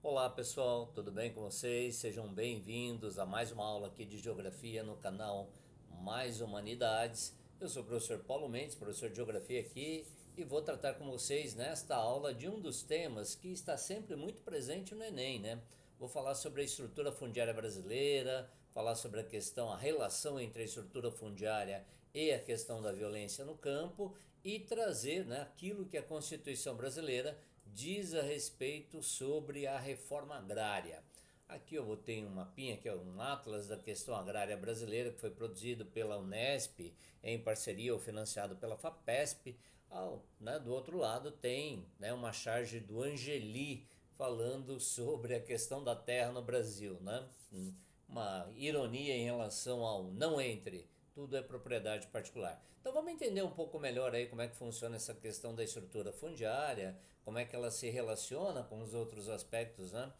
Olá pessoal, tudo bem com vocês? Sejam bem-vindos a mais uma aula aqui de Geografia no canal Mais Humanidades. Eu sou o professor Paulo Mendes, professor de Geografia aqui, e vou tratar com vocês nesta aula de um dos temas que está sempre muito presente no Enem, né? Vou falar sobre a estrutura fundiária brasileira, falar sobre a relação entre a estrutura fundiária e a questão da violência no campo e trazer, né, aquilo que a Constituição brasileira diz a respeito sobre a reforma agrária. Aqui eu botei um mapinha, que é um atlas da questão agrária brasileira, que foi produzido pela Unesp em parceria ou financiado pela FAPESP. Do outro lado tem, né, uma charge do Angeli falando sobre a questão da terra no Brasil, né? Uma ironia em relação ao não entre, tudo é propriedade particular. Então vamos entender um pouco melhor aí como é que funciona essa questão da estrutura fundiária, como é que ela se relaciona com os outros aspectos, né,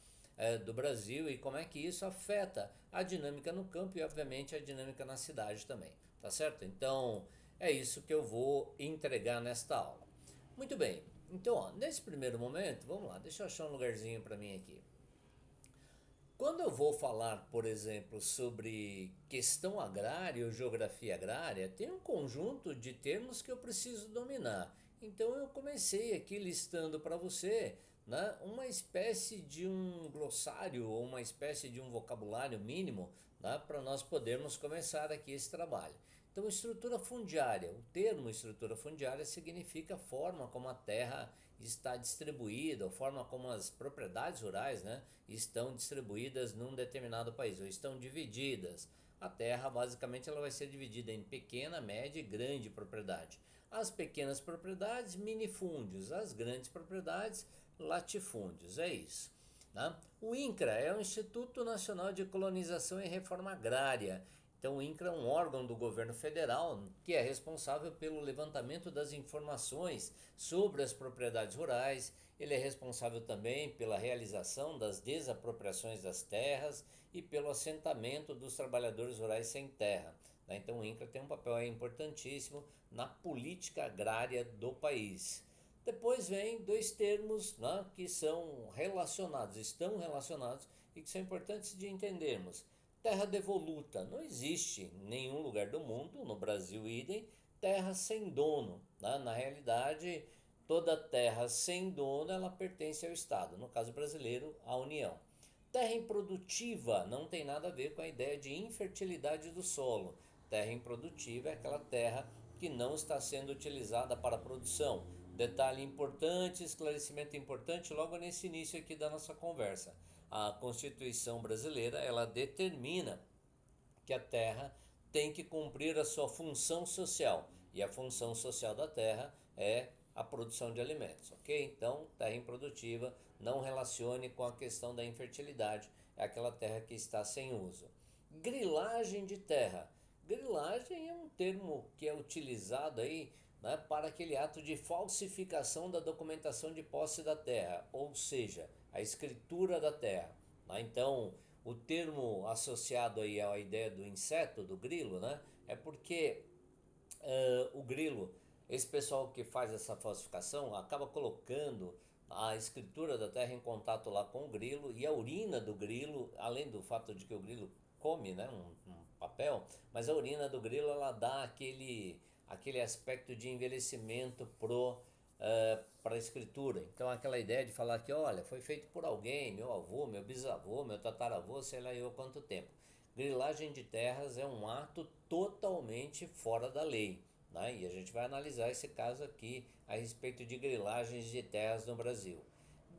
do Brasil, e como é que isso afeta a dinâmica no campo e obviamente a dinâmica na cidade também, tá certo? Então é isso que eu vou entregar nesta aula. Muito bem, então nesse primeiro momento, vamos lá, deixa eu achar um lugarzinho para mim aqui. Quando eu vou falar, por exemplo, sobre questão agrária ou geografia agrária, tem um conjunto de termos que eu preciso dominar. Então eu comecei aqui listando para você, né, uma espécie de um glossário ou uma espécie de um vocabulário mínimo, né, para nós podermos começar aqui esse trabalho. Então, estrutura fundiária. O termo estrutura fundiária significa a forma como a terra está distribuída, a forma como as propriedades rurais, né, estão distribuídas num determinado país, ou estão divididas. A terra, basicamente, ela vai ser dividida em pequena, média e grande propriedade. As pequenas propriedades, minifúndios. As grandes propriedades, latifúndios. É isso. Né? O INCRA é o Instituto Nacional de Colonização e Reforma Agrária. Então, o INCRA é um órgão do governo federal que é responsável pelo levantamento das informações sobre as propriedades rurais. Ele é responsável também pela realização das desapropriações das terras e pelo assentamento dos trabalhadores rurais sem terra. Então, o INCRA tem um papel importantíssimo na política agrária do país. Depois vem dois termos, né, que são relacionados, estão relacionados e que são importantes de entendermos. Terra devoluta. Não existe em nenhum lugar do mundo, no Brasil idem, terra sem dono. Né? Na realidade, toda terra sem dono ela pertence ao Estado, no caso brasileiro, à União. Terra improdutiva não tem nada a ver com a ideia de infertilidade do solo. Terra improdutiva é aquela terra que não está sendo utilizada para a produção. Detalhe importante, esclarecimento importante logo nesse início aqui da nossa conversa. A Constituição brasileira, ela determina que a terra tem que cumprir a sua função social, e a função social da terra é a produção de alimentos, ok? Então, terra improdutiva, não relacione com a questão da infertilidade, é aquela terra que está sem uso. Grilagem de terra. Grilagem é um termo que é utilizado aí, né, para aquele ato de falsificação da documentação de posse da terra, ou seja, a escritura da terra. Né? Então, o termo associado aí à ideia do inseto, do grilo, né, é porque o grilo, esse pessoal que faz essa falsificação, acaba colocando a escritura da terra em contato lá com o grilo, e a urina do grilo, além do fato de que o grilo come, né, um papel, mas a urina do grilo ela dá aquele aspecto de envelhecimento para a escritura. Então aquela ideia de falar que, olha, foi feito por alguém, meu avô, meu bisavô, meu tataravô, sei lá eu quanto tempo. Grilagem de terras é um ato totalmente fora da lei. Né? E a gente vai analisar esse caso aqui a respeito de grilagens de terras no Brasil.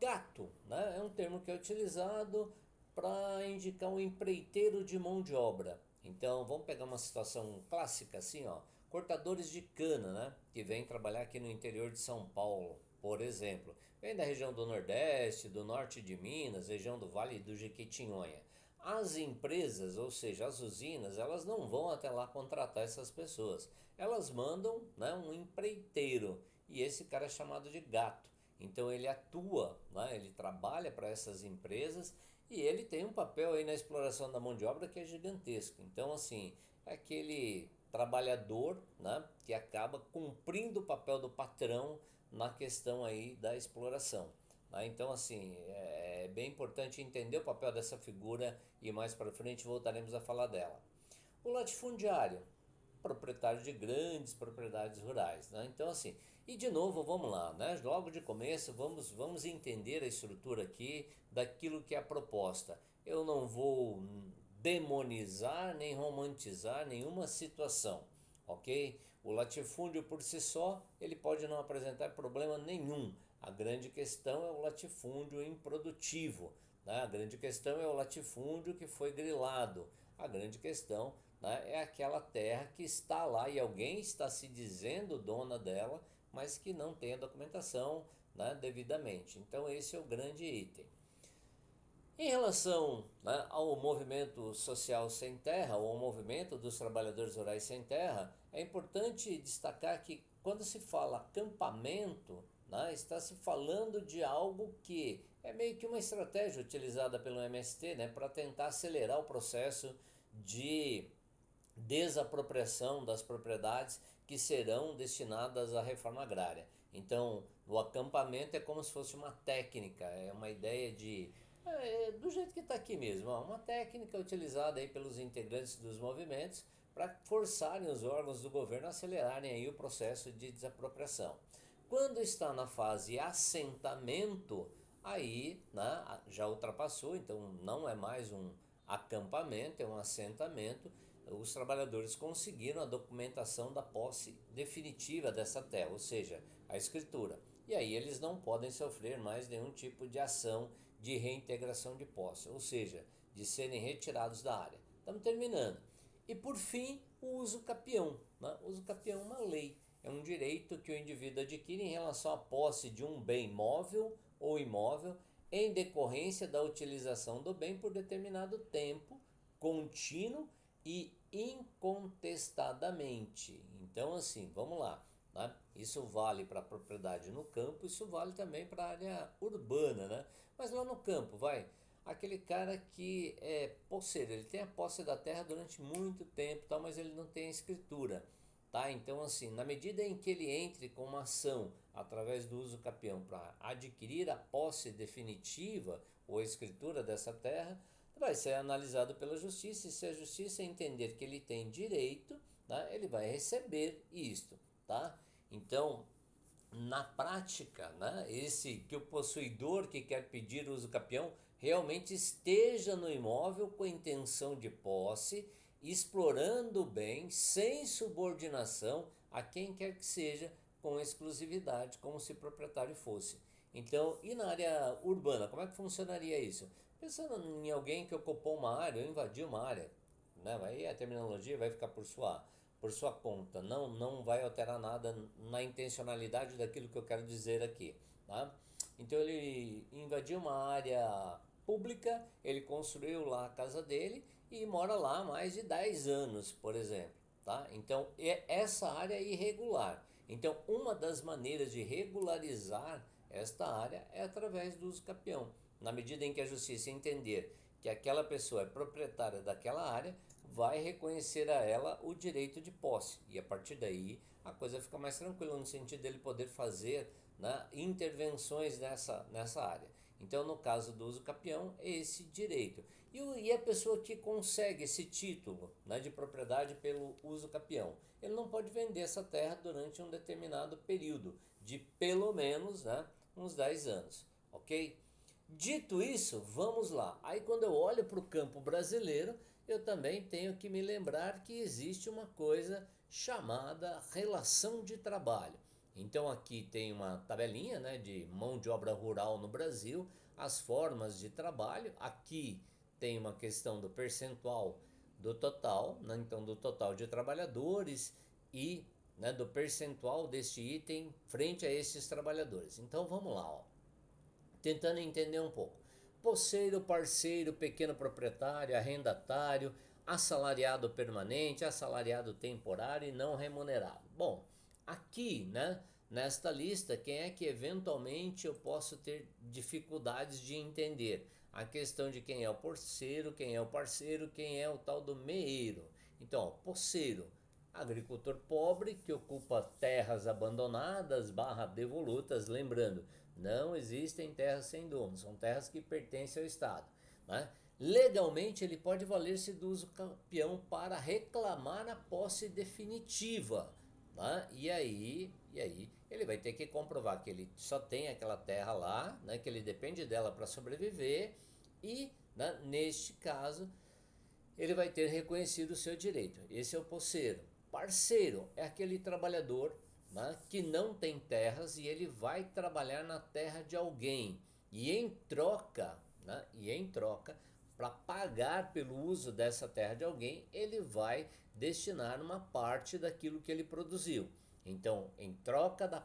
Gato, né, é um termo que é utilizado para indicar um empreiteiro de mão de obra. Então vamos pegar uma situação clássica assim, ó, cortadores de cana, né, que vêm trabalhar aqui no interior de São Paulo, por exemplo, vem da região do Nordeste, do Norte de Minas, região do Vale do Jequitinhonha. As empresas, ou seja, as usinas, elas não vão até lá contratar essas pessoas. Elas mandam, né, um empreiteiro, e esse cara é chamado de gato. Então ele atua, né, ele trabalha para essas empresas e ele tem um papel aí na exploração da mão de obra que é gigantesco. Então, assim, é aquele trabalhador, né, que acaba cumprindo o papel do patrão na questão aí da exploração. Então, assim, É bem importante entender o papel dessa figura e mais para frente voltaremos a falar dela. O latifundiário, proprietário de grandes propriedades rurais, né? Então assim, e de novo vamos lá, né? Logo de começo vamos entender a estrutura aqui daquilo que é a proposta. Eu não vou demonizar nem romantizar nenhuma situação, ok? O latifúndio por si só ele pode não apresentar problema nenhum. A grande questão é o latifúndio improdutivo, né? A grande questão é o latifúndio que foi grilado. A grande questão, né, é aquela terra que está lá e alguém está se dizendo dona dela, mas que não tem a documentação, né, devidamente. Então esse é o grande item. Em relação, né, ao movimento social sem terra, ou ao movimento dos trabalhadores rurais sem terra, é importante destacar que quando se fala acampamento, né, está se falando de algo que é meio que uma estratégia utilizada pelo MST, né, para tentar acelerar o processo de desapropriação das propriedades que serão destinadas à reforma agrária. Então, o acampamento é como se fosse uma técnica, é uma ideia de do jeito que está aqui mesmo, ó, uma técnica utilizada aí pelos integrantes dos movimentos para forçarem os órgãos do governo a acelerarem aí o processo de desapropriação. Quando está na fase assentamento, aí, né, já ultrapassou, então não é mais um acampamento, é um assentamento. Os trabalhadores conseguiram a documentação da posse definitiva dessa terra, ou seja, a escritura. E aí eles não podem sofrer mais nenhum tipo de ação de reintegração de posse, ou seja, de serem retirados da área. Estamos terminando. E por fim, o uso capião. Né? O uso capião é uma lei, é um direito que o indivíduo adquire em relação à posse de um bem móvel ou imóvel em decorrência da utilização do bem por determinado tempo, contínuo e incontestadamente. Então, assim, vamos lá. Né? Isso vale para a propriedade no campo, isso vale também para a área urbana, né? Mas lá no campo, vai, aquele cara que é posseiro, ele tem a posse da terra durante muito tempo, tal, mas ele não tem a escritura, tá? Então, assim, na medida em que ele entre com uma ação através do uso capião para adquirir a posse definitiva ou a escritura dessa terra, vai ser analisado pela justiça e se a justiça entender que ele tem direito, né, ele vai receber isto, tá? Então, na prática, né, esse que o possuidor que quer pedir uso capião realmente esteja no imóvel com a intenção de posse, explorando o bem sem subordinação a quem quer que seja, com exclusividade, como se proprietário fosse. Então, e na área urbana, como é que funcionaria isso? Pensando em alguém que ocupou uma área ou invadiu uma área, né? Aí a terminologia vai ficar por sua conta, não vai alterar nada na intencionalidade daquilo que eu quero dizer aqui, tá? Então ele invadiu uma área pública, ele construiu lá a casa dele e mora lá há mais de 10 anos, por exemplo, tá? Então essa área é irregular. Então uma das maneiras de regularizar esta área é através do uso capião. Na medida em que a justiça entender que aquela pessoa é proprietária daquela área, vai reconhecer a ela o direito de posse. E a partir daí a coisa fica mais tranquila no sentido dele poder fazer, né, intervenções nessa área. Então, no caso do uso capião, é esse direito. E a pessoa que consegue esse título, né, de propriedade pelo uso capião, ele não pode vender essa terra durante um determinado período, de pelo menos, né, uns 10 anos, ok? Dito isso, vamos lá. Aí quando eu olho para o campo brasileiro, eu também tenho que me lembrar que existe uma coisa chamada relação de trabalho. Então aqui tem uma tabelinha, né, de mão de obra rural no Brasil, as formas de trabalho. Aqui tem uma questão do percentual do total, né, então do total de trabalhadores e, né, do percentual deste item frente a esses trabalhadores. Então vamos lá, ó, tentando entender um pouco. Posseiro, parceiro, pequeno proprietário, arrendatário, assalariado permanente, assalariado temporário e não remunerado. Bom, aqui, né, nesta lista, quem é que eventualmente eu posso ter dificuldades de entender? A questão de quem é o porceiro, quem é o parceiro, quem é o tal do meeiro. Então, ó, posseiro, agricultor pobre que ocupa terras abandonadas, barra devolutas, lembrando, Não existem terras sem dono, são terras que pertencem ao Estado, né? Legalmente, ele pode valer-se do uso campeão para reclamar a posse definitiva, né? E aí, ele vai ter que comprovar que ele só tem aquela terra lá, né? Que ele depende dela para sobreviver e, né, neste caso, ele vai ter reconhecido o seu direito. Esse é o posseiro. Parceiro é aquele trabalhador, né, que não tem terras e ele vai trabalhar na terra de alguém. E em troca, né, para pagar pelo uso dessa terra de alguém, ele vai destinar uma parte daquilo que ele produziu. Então, em troca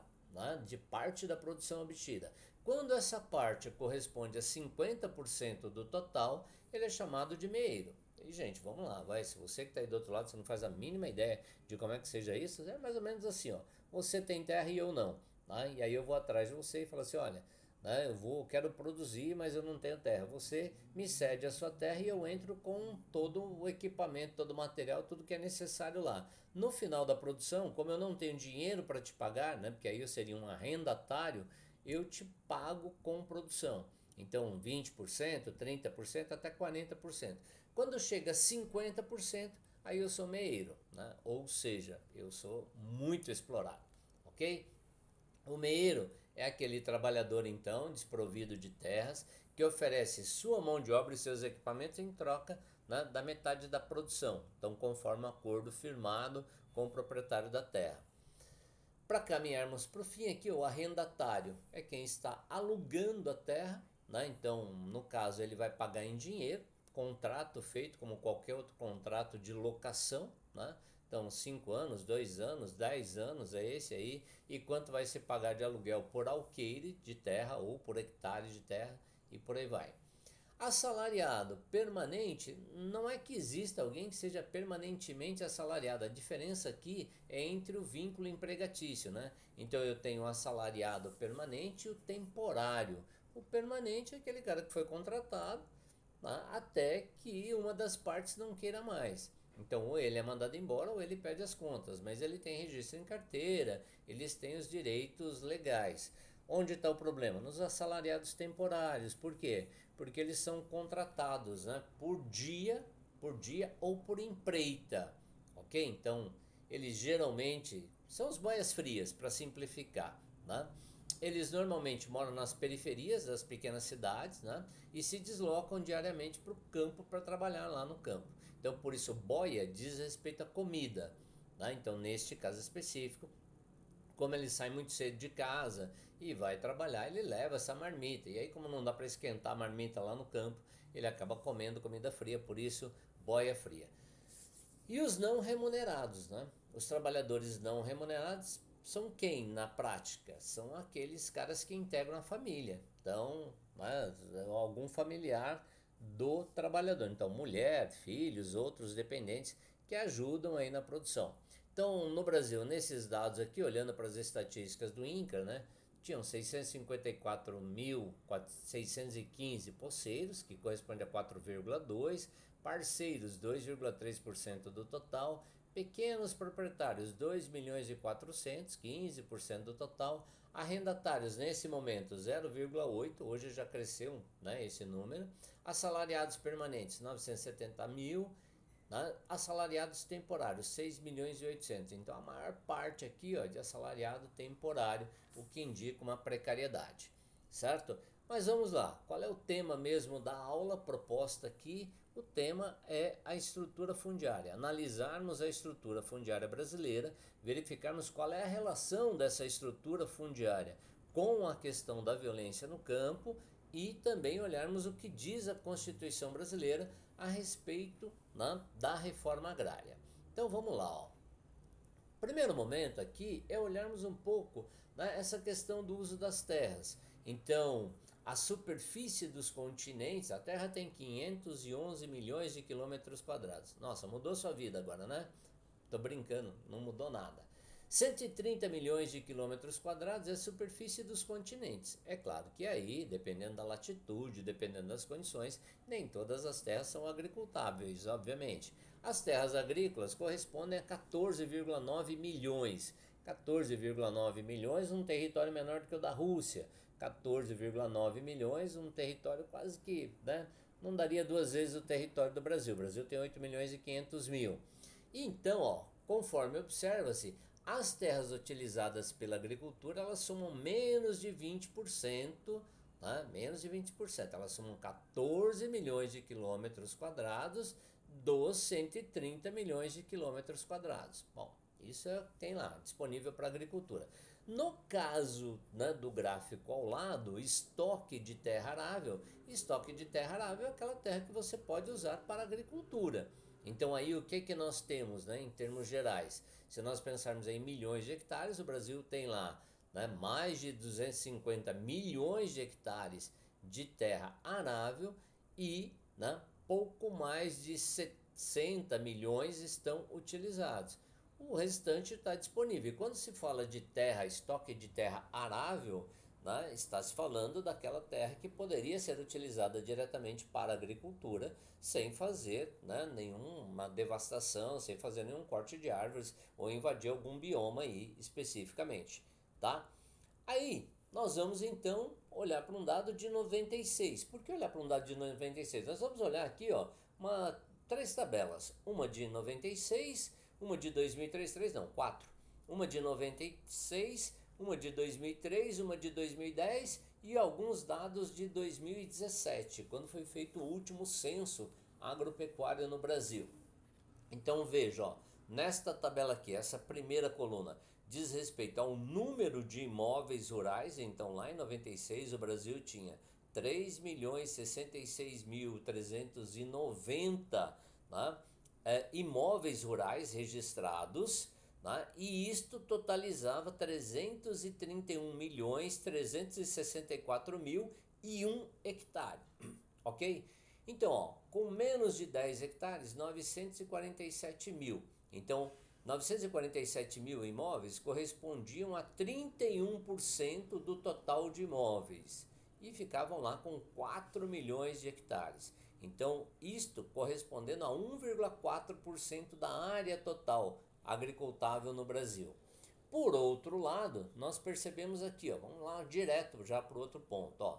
de parte da produção obtida. Quando essa parte corresponde a 50% do total, ele é chamado de meeiro. E, gente, vamos lá, vai. Se você que está aí do outro lado, você não faz a mínima ideia de como é que seja isso, é mais ou menos assim, ó. Você tem terra e eu não. Tá? E aí eu vou atrás de você e falo assim, olha, né, quero produzir, mas eu não tenho terra. Você me cede a sua terra e eu entro com todo o equipamento, todo o material, tudo que é necessário lá. No final da produção, como eu não tenho dinheiro para te pagar, né, porque aí eu seria um arrendatário, eu te pago com produção. Então, 20%, 30%, até 40%. Quando chega a 50%, aí eu sou meeiro, né? Ou seja, eu sou muito explorado, ok? O meeiro é aquele trabalhador, então, desprovido de terras, que oferece sua mão de obra e seus equipamentos em troca, né, da metade da produção, então conforme acordo firmado com o proprietário da terra. Para caminharmos para o fim aqui, o arrendatário é quem está alugando a terra, né? Então, no caso, ele vai pagar em dinheiro, contrato feito como qualquer outro contrato de locação, né? Então, 5 anos, 2 anos, 10 anos é esse aí. E quanto vai se pagar de aluguel por alqueire de terra ou por hectare de terra e por aí vai. Assalariado permanente, não é que exista alguém que seja permanentemente assalariado. A diferença aqui é entre o vínculo empregatício, né? Então eu tenho o assalariado permanente e o temporário. O permanente é aquele cara que foi contratado, né, até que uma das partes não queira mais. Então, ou ele é mandado embora ou ele pede as contas, mas ele tem registro em carteira, eles têm os direitos legais. Onde está o problema? Nos assalariados temporários. Por quê? Porque eles são contratados, né, por dia ou por empreita, ok? Então, eles geralmente são os boias frias, para simplificar, né? Eles normalmente moram nas periferias das pequenas cidades, né? E se deslocam diariamente para o campo para trabalhar lá no campo. Então, por isso, boia diz respeito à comida, né? Então, neste caso específico, como ele sai muito cedo de casa e vai trabalhar, ele leva essa marmita. E aí, como não dá para esquentar a marmita lá no campo, ele acaba comendo comida fria, por isso, boia fria. E os não remunerados, né? Os trabalhadores não remunerados são quem na prática? São aqueles caras que integram a família. Então, né, algum familiar do trabalhador. Então, mulher, filhos, outros dependentes que ajudam aí na produção. Então, no Brasil, nesses dados aqui, olhando para as estatísticas do INCRA, né, tinham 654.615 poceiros, que corresponde a 4,2%, parceiros 2,3% do total, pequenos proprietários 2 milhões e 400, 15% do total, arrendatários nesse momento 0,8, hoje já cresceu, né, esse número, assalariados permanentes 970 mil, né, assalariados temporários 6 milhões e 800. Então a maior parte aqui, ó, de assalariado temporário, o que indica uma precariedade, certo? Mas vamos lá, qual é o tema mesmo da aula proposta aqui? O tema é a estrutura fundiária, analisarmos a estrutura fundiária brasileira, verificarmos qual é a relação dessa estrutura fundiária com a questão da violência no campo e também olharmos o que diz a Constituição brasileira a respeito, né, da reforma agrária. Então vamos lá, ó. Primeiro momento aqui é olharmos um pouco, né, essa questão do uso das terras. Então, a superfície dos continentes, a Terra tem 511 milhões de quilômetros quadrados. Nossa, mudou sua vida agora, né? Tô brincando, não mudou nada. 130 milhões de quilômetros quadrados é a superfície dos continentes. É claro que aí, dependendo da latitude, dependendo das condições, nem todas as terras são agricultáveis, obviamente. As terras agrícolas correspondem a 14,9 milhões. 14,9 milhões num território menor do que o da Rússia. 14,9 milhões, um território quase que, né, não daria duas vezes o território do Brasil. O Brasil tem 8 milhões e 500 mil. Então, ó, conforme observa-se, as terras utilizadas pela agricultura, elas somam menos de 20%, né? Menos de 20%. Elas somam 14 milhões de quilômetros quadrados dos 130 milhões de quilômetros quadrados. Bom, isso tem lá, disponível para agricultura. No caso, né, do gráfico ao lado, estoque de terra arável. Estoque de terra arável é aquela terra que você pode usar para agricultura. Então aí o que nós temos, né, em termos gerais? Se nós pensarmos em milhões de hectares, o Brasil tem lá, né, mais de 250 milhões de hectares de terra arável e, né, pouco mais de 60 milhões estão utilizados. O restante está disponível. E quando se fala de terra, estoque de terra arável, né, está se falando daquela terra que poderia ser utilizada diretamente para a agricultura, sem fazer, né, nenhuma devastação, sem fazer nenhum corte de árvores ou invadir algum bioma aí especificamente, tá? Aí nós vamos então olhar para um dado de 96. Por que olhar para um dado de 96? Nós vamos olhar aqui, ó, três tabelas, uma de 96, uma de 2003, não, quatro. Uma de 96, uma de 2003, uma de 2010 e alguns dados de 2017, quando foi feito o último censo agropecuário no Brasil. Então veja, ó, nesta tabela aqui, essa primeira coluna diz respeito ao número de imóveis rurais. Então lá em 96 o Brasil tinha 3.066.390, né, imóveis rurais registrados, né, e isto totalizava 331.364.001 hectare, ok? Então, ó, com menos de 10 hectares, 947 mil. Então, 947 mil imóveis correspondiam a 31% do total de imóveis e ficavam lá com 4 milhões de hectares. Então, isto correspondendo a 1,4% da área total agricultável no Brasil. Por outro lado, nós percebemos aqui, ó, vamos lá direto já para o outro ponto, ó,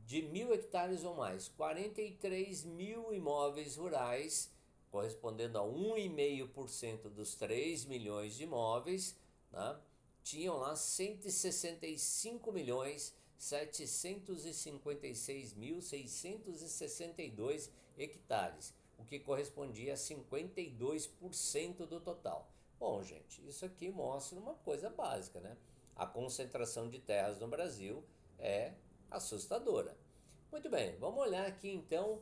de 1.000 hectares ou mais, 43 mil imóveis rurais, correspondendo a 1,5% dos 3 milhões de imóveis, né, tinham lá 165 milhões 756.662 hectares, o que correspondia a 52% do total. Bom, gente, isso aqui mostra uma coisa básica, né? A concentração de terras no Brasil é assustadora. Muito bem, vamos olhar aqui então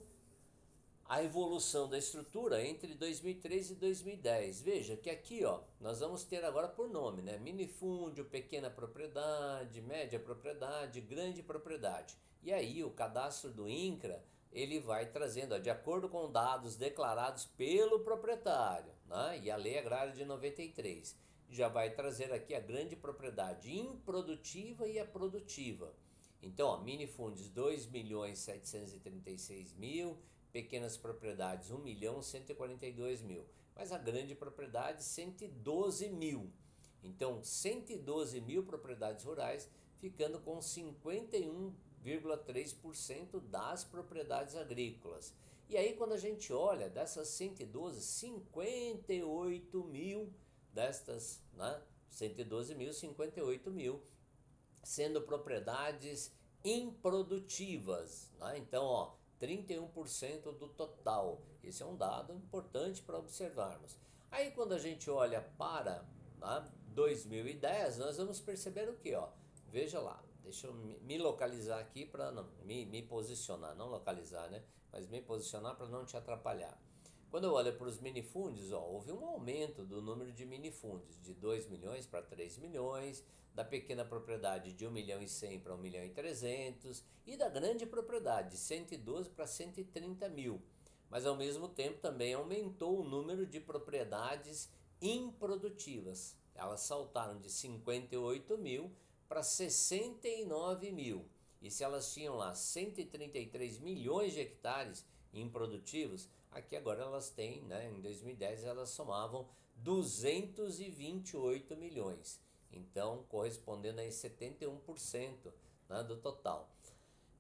a evolução da estrutura entre 2003 e 2010. Veja que aqui, ó, nós vamos ter agora por nome, né? Minifúndio, pequena propriedade, média propriedade, grande propriedade. E aí o cadastro do INCRA, ele vai trazendo, ó, de acordo com dados declarados pelo proprietário, né? E a Lei Agrária de 93, já vai trazer aqui a grande propriedade improdutiva e a produtiva. Então, ó, minifúndios 2.736.000, pequenas propriedades 1.142.000, mas a grande propriedade 112 mil. Então 112 mil propriedades rurais, ficando com 51,3% das propriedades agrícolas. E aí quando a gente olha dessas 112, 58 mil destas, né, 112 mil, 58 mil sendo propriedades improdutivas, né? Então, ó, 31% do total. Esse é um dado importante para observarmos. Aí quando a gente olha para, né, 2010, nós vamos perceber o que, ó? Veja lá, deixa eu me localizar aqui para me posicionar, não localizar, né? Mas me posicionar para não te atrapalhar. Quando eu olho para os minifúndios, ó, houve um aumento do número de minifúndios, de 2 milhões para 3 milhões, da pequena propriedade de 1 milhão e 100 para 1 milhão e 300 e da grande propriedade de 112 para 130 mil. Mas ao mesmo tempo também aumentou o número de propriedades improdutivas. Elas saltaram de 58 mil para 69 mil. E se elas tinham lá 133 milhões de hectares improdutivos, aqui agora elas têm, né, em 2010 elas somavam 228 milhões. Então, correspondendo a 71%, né, do total.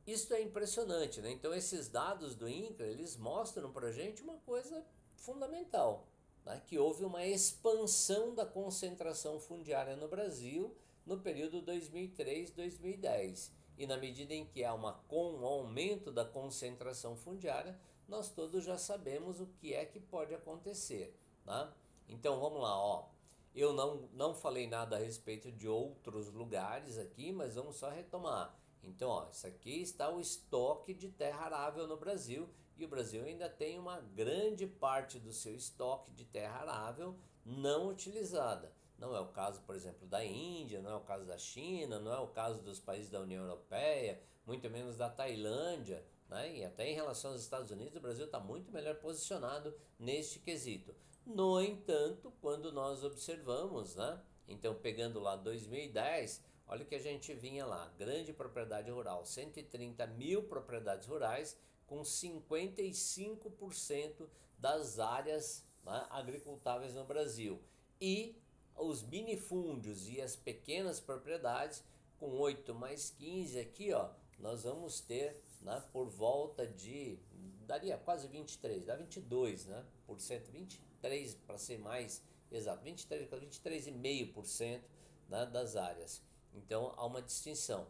Isso é impressionante, né? Então esses dados do INCRA, eles mostram para a gente uma coisa fundamental, né? Que houve uma expansão da concentração fundiária no Brasil no período 2003-2010. E na medida em que há um aumento da concentração fundiária, nós todos já sabemos o que é que pode acontecer, né? Então vamos lá, ó. Eu não falei nada a respeito de outros lugares aqui, mas vamos só retomar. Então, ó, isso aqui está o estoque de terra arável no Brasil, e o Brasil ainda tem uma grande parte do seu estoque de terra arável não utilizada. Não é o caso, por exemplo, da Índia, não é o caso da China, não é o caso dos países da União Europeia, muito menos da Tailândia, né? E até em relação aos Estados Unidos, o Brasil está muito melhor posicionado neste quesito. No entanto, quando nós observamos, né? Então, pegando lá 2010, olha o que a gente vinha lá, grande propriedade rural, 130 mil propriedades rurais com 55% das áreas, né, agricultáveis no Brasil. E os minifúndios e as pequenas propriedades com 8 mais 15 aqui, ó, nós vamos ter, né, por volta de, daria quase 23, dá 22, né, por cento, 23 para ser mais exato, 23,5%, né, das áreas. Então há uma distinção.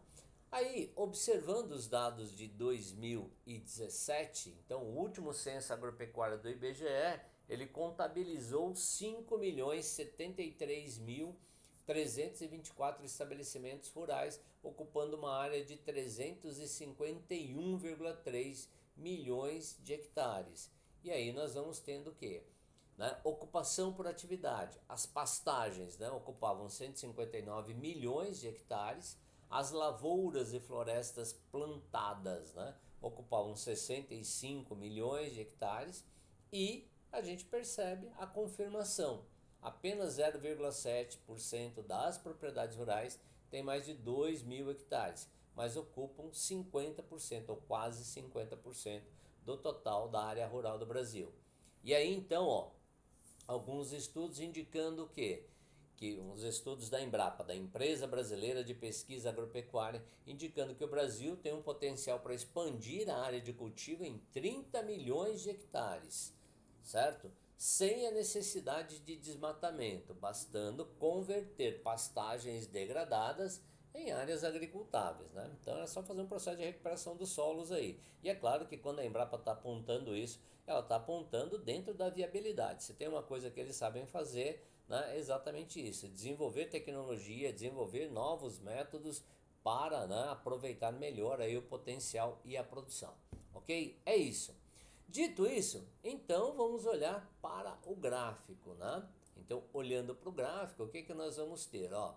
Aí, observando os dados de 2017, então o último censo agropecuário do IBGE, ele contabilizou 5.073.324 estabelecimentos rurais, ocupando uma área de 351,3 milhões de hectares. E aí nós vamos tendo o quê? Né? Ocupação por atividade. As pastagens, né, ocupavam 159 milhões de hectares, as lavouras e florestas plantadas, né, ocupavam 65 milhões de hectares, e a gente percebe a confirmação. Apenas 0,7% das propriedades rurais tem mais de 2 mil hectares, mas ocupam 50% ou quase 50% do total da área rural do Brasil. E aí então, ó, alguns estudos indicando que uns estudos da Embrapa, da Empresa Brasileira de Pesquisa Agropecuária, indicando que o Brasil tem um potencial para expandir a área de cultivo em 30 milhões de hectares, certo? Sem a necessidade de desmatamento, bastando converter pastagens degradadas em áreas agricultáveis, né? Então é só fazer um processo de recuperação dos solos aí. E é claro que quando a Embrapa está apontando isso, ela está apontando dentro da viabilidade. Se tem uma coisa que eles sabem fazer, né, é exatamente isso: desenvolver tecnologia, desenvolver novos métodos para, né, aproveitar melhor aí o potencial e a produção. Ok? É isso. Dito isso, então vamos olhar para o gráfico, né? Então, olhando para o gráfico, o que, que nós vamos ter? Ó,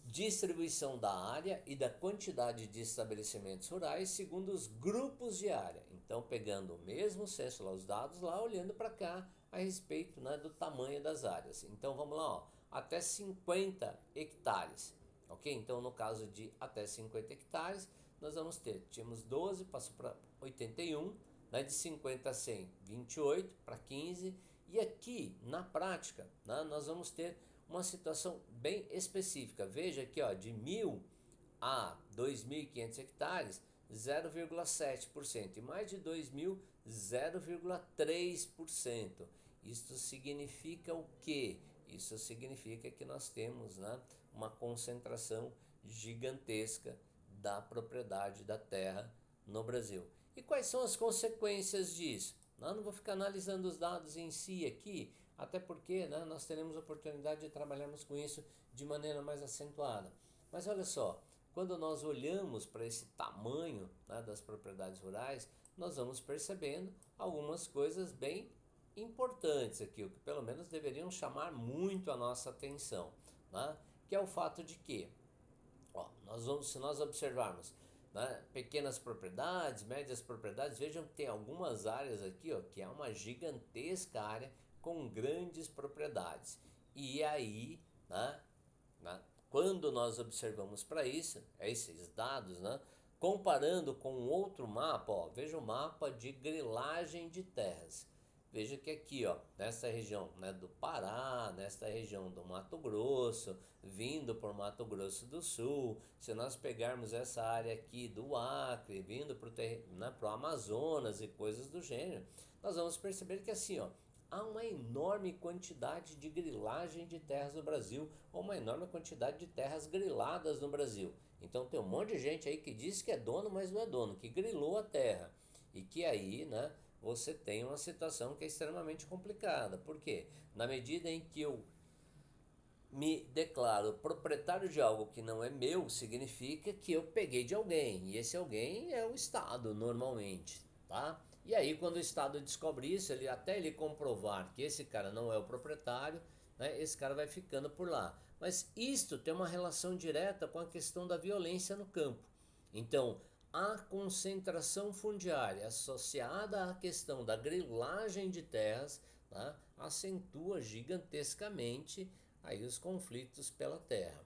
distribuição da área e da quantidade de estabelecimentos rurais segundo os grupos de área. Então, pegando o mesmo censo lá, os dados lá, olhando para cá a respeito, né, do tamanho das áreas. Então, vamos lá, ó, até 50 hectares, ok? Então, no caso de até 50 hectares, nós vamos ter, tínhamos 12, passou para 81, né, de 50 a 100, 28 para 15, e aqui, na prática, né, nós vamos ter uma situação bem específica. Veja aqui, ó, de 1.000 a 2.500 hectares, 0,7%, e mais de 2.000, 0,3%. Isso significa o quê? Isso significa que nós temos, né, uma concentração gigantesca da propriedade da terra no Brasil. E quais são as consequências disso? Eu não vou ficar analisando os dados em si aqui, até porque, né, nós teremos oportunidade de trabalharmos com isso de maneira mais acentuada. Mas olha só, quando nós olhamos para esse tamanho, né, das propriedades rurais, nós vamos percebendo algumas coisas bem importantes aqui, o que pelo menos deveriam chamar muito a nossa atenção, né? Que é o fato de que, ó, se nós observarmos, né, pequenas propriedades, médias propriedades, vejam que tem algumas áreas aqui, ó, que é uma gigantesca área com grandes propriedades. E aí, né, quando nós observamos para isso, esses dados, né, comparando com outro mapa, ó, veja o mapa de grilagem de terras. veja que aqui, ó, nessa região, né, do Pará, nesta região do Mato Grosso, vindo por Mato Grosso do Sul, se nós pegarmos essa área aqui do Acre, vindo para o né, pro Amazonas e coisas do gênero, nós vamos perceber que assim, ó, há uma enorme quantidade de grilagem de terras no Brasil, ou uma enorme quantidade de terras griladas no Brasil. Então tem um monte de gente aí que diz que é dono, mas não é dono, que grilou a terra. E que aí, né, você tem uma situação que é extremamente complicada. Por quê? Na medida em que eu me declaro proprietário de algo que não é meu, significa que eu peguei de alguém. E esse alguém é o Estado, normalmente, tá? E aí, quando o Estado descobre isso, até ele comprovar que esse cara não é o proprietário, né, esse cara vai ficando por lá. Mas isto tem uma relação direta com a questão da violência no campo. Então, a concentração fundiária associada à questão da grilagem de terras, tá, acentua gigantescamente aí os conflitos pela terra.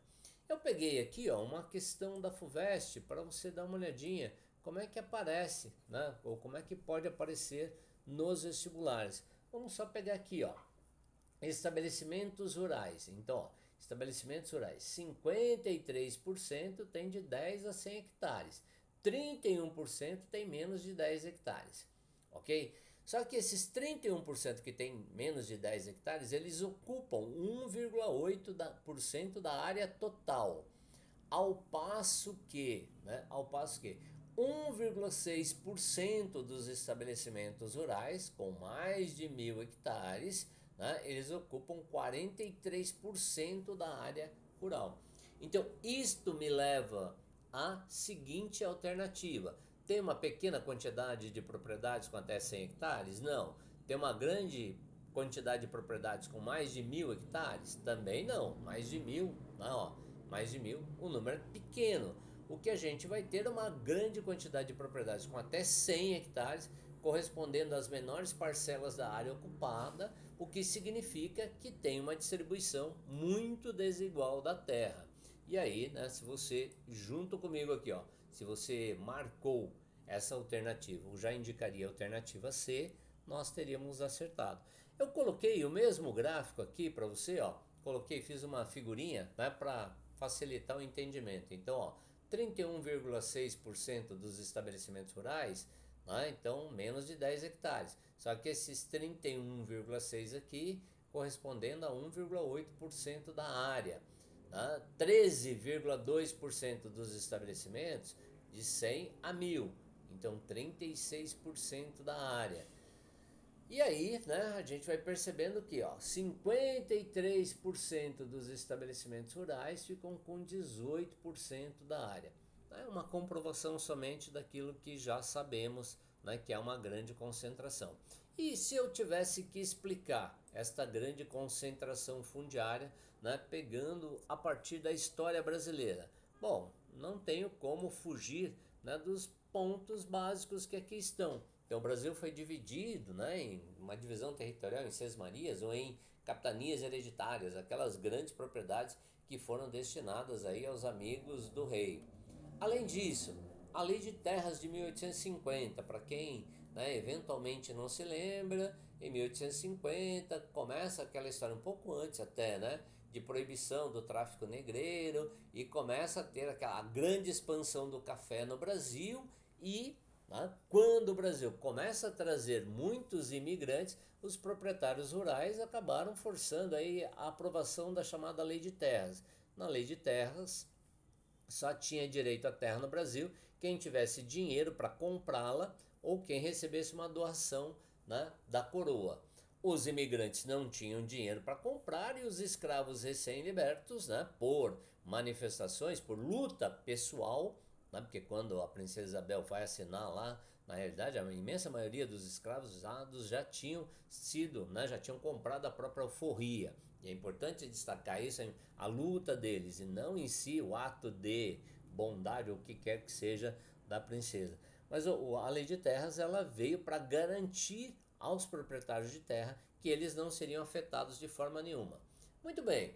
Eu peguei aqui, ó, uma questão da FUVEST para você dar uma olhadinha como é que aparece, né, ou como é que pode aparecer nos vestibulares. Vamos só pegar aqui, ó, estabelecimentos rurais. Então, ó, estabelecimentos rurais, 53% tem de 10 a 100 hectares, 31% tem menos de 10 hectares, ok? Só que esses 31% que tem menos de 10 hectares, eles ocupam 1,8% da área total. Ao passo que 1,6% dos estabelecimentos rurais com mais de 1.000 hectares, né, eles ocupam 43% da área rural. Então, isto me leva à seguinte alternativa: tem uma pequena quantidade de propriedades com até 100 hectares? Não. Tem uma grande quantidade de propriedades com mais de 1.000 hectares? Também não. Mais de 1.000, não, ó, mais de 1.000, um número pequeno. O que a gente vai ter é uma grande quantidade de propriedades com até 100 hectares, correspondendo às menores parcelas da área ocupada, o que significa que tem uma distribuição muito desigual da terra. E aí, né, se você, junto comigo aqui, ó, se você marcou essa alternativa, ou já indicaria a alternativa C, nós teríamos acertado. Eu coloquei o mesmo gráfico aqui para você, ó, fiz uma figurinha, né, para facilitar o entendimento. Então, ó, 31,6% dos estabelecimentos rurais, né, então menos de 10 hectares. Só que esses 31,6 aqui correspondendo a 1,8% da área. Né? 13,2% dos estabelecimentos de 100 a 1.000. Então 36% da área. E aí, né, a gente vai percebendo que, ó, 53% dos estabelecimentos rurais ficam com 18% da área. É uma comprovação somente daquilo que já sabemos, né, que é uma grande concentração. E se eu tivesse que explicar esta grande concentração fundiária, né, pegando a partir da história brasileira? Bom, não tenho como fugir, né, dos pontos básicos que aqui estão. Então o Brasil foi dividido, né, em uma divisão territorial em sesmarias ou em capitanias hereditárias, aquelas grandes propriedades que foram destinadas aí aos amigos do rei. Além disso, a Lei de Terras de 1850, para quem, né, eventualmente não se lembra, em 1850 começa aquela história um pouco antes até, né, de proibição do tráfico negreiro e começa a ter aquela grande expansão do café no Brasil e, né, quando o Brasil começa a trazer muitos imigrantes, os proprietários rurais acabaram forçando aí a aprovação da chamada Lei de Terras. Na Lei de Terras, só tinha direito à terra no Brasil quem tivesse dinheiro para comprá-la ou quem recebesse uma doação, né, da coroa. Os imigrantes não tinham dinheiro para comprar e os escravos recém-libertos, né, por manifestações, por luta pessoal, né, porque quando a princesa Isabel vai assinar lá, na realidade a imensa maioria dos escravos usados já tinham sido, né, já tinham comprado a própria alforria. E é importante destacar isso, a luta deles e não em si o ato de bondade ou o que quer que seja da princesa. Mas a lei de terras ela veio para garantir aos proprietários de terra que eles não seriam afetados de forma nenhuma. Muito bem,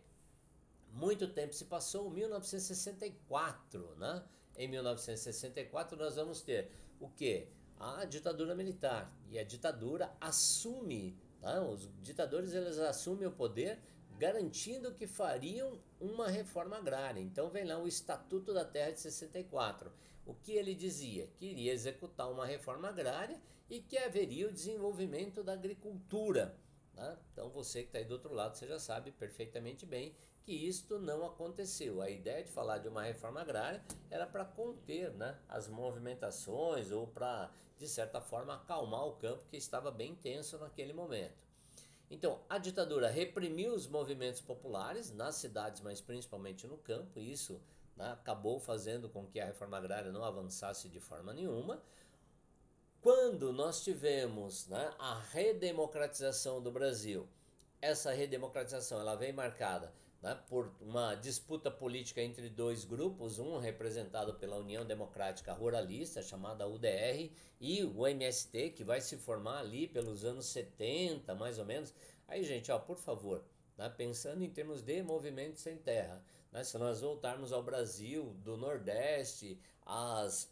muito tempo se passou, 1964, né? Em 1964 nós vamos ter o que? a ditadura militar. E a ditadura assume, tá? Os ditadores eles assumem o poder garantindo que fariam uma reforma agrária. Então vem lá o Estatuto da Terra de 64. O que ele dizia? Que iria executar uma reforma agrária e que haveria o desenvolvimento da agricultura. Tá? Então você que está aí do outro lado, você já sabe perfeitamente bem que isto não aconteceu. A ideia de falar de uma reforma agrária era para conter, né, as movimentações ou para, de certa forma, acalmar o campo que estava bem tenso naquele momento. Então, a ditadura reprimiu os movimentos populares nas cidades, mas principalmente no campo, e isso, né, acabou fazendo com que a reforma agrária não avançasse de forma nenhuma. Quando nós tivemos, né, a redemocratização do Brasil, essa redemocratização ela vem marcada, né, por uma disputa política entre dois grupos, um representado pela União Democrática Ruralista, chamada UDR, e o MST, que vai se formar ali pelos anos 70, mais ou menos. Aí, gente, ó, por favor, né, pensando em termos de movimento sem terra, né, se nós voltarmos ao Brasil, do Nordeste, as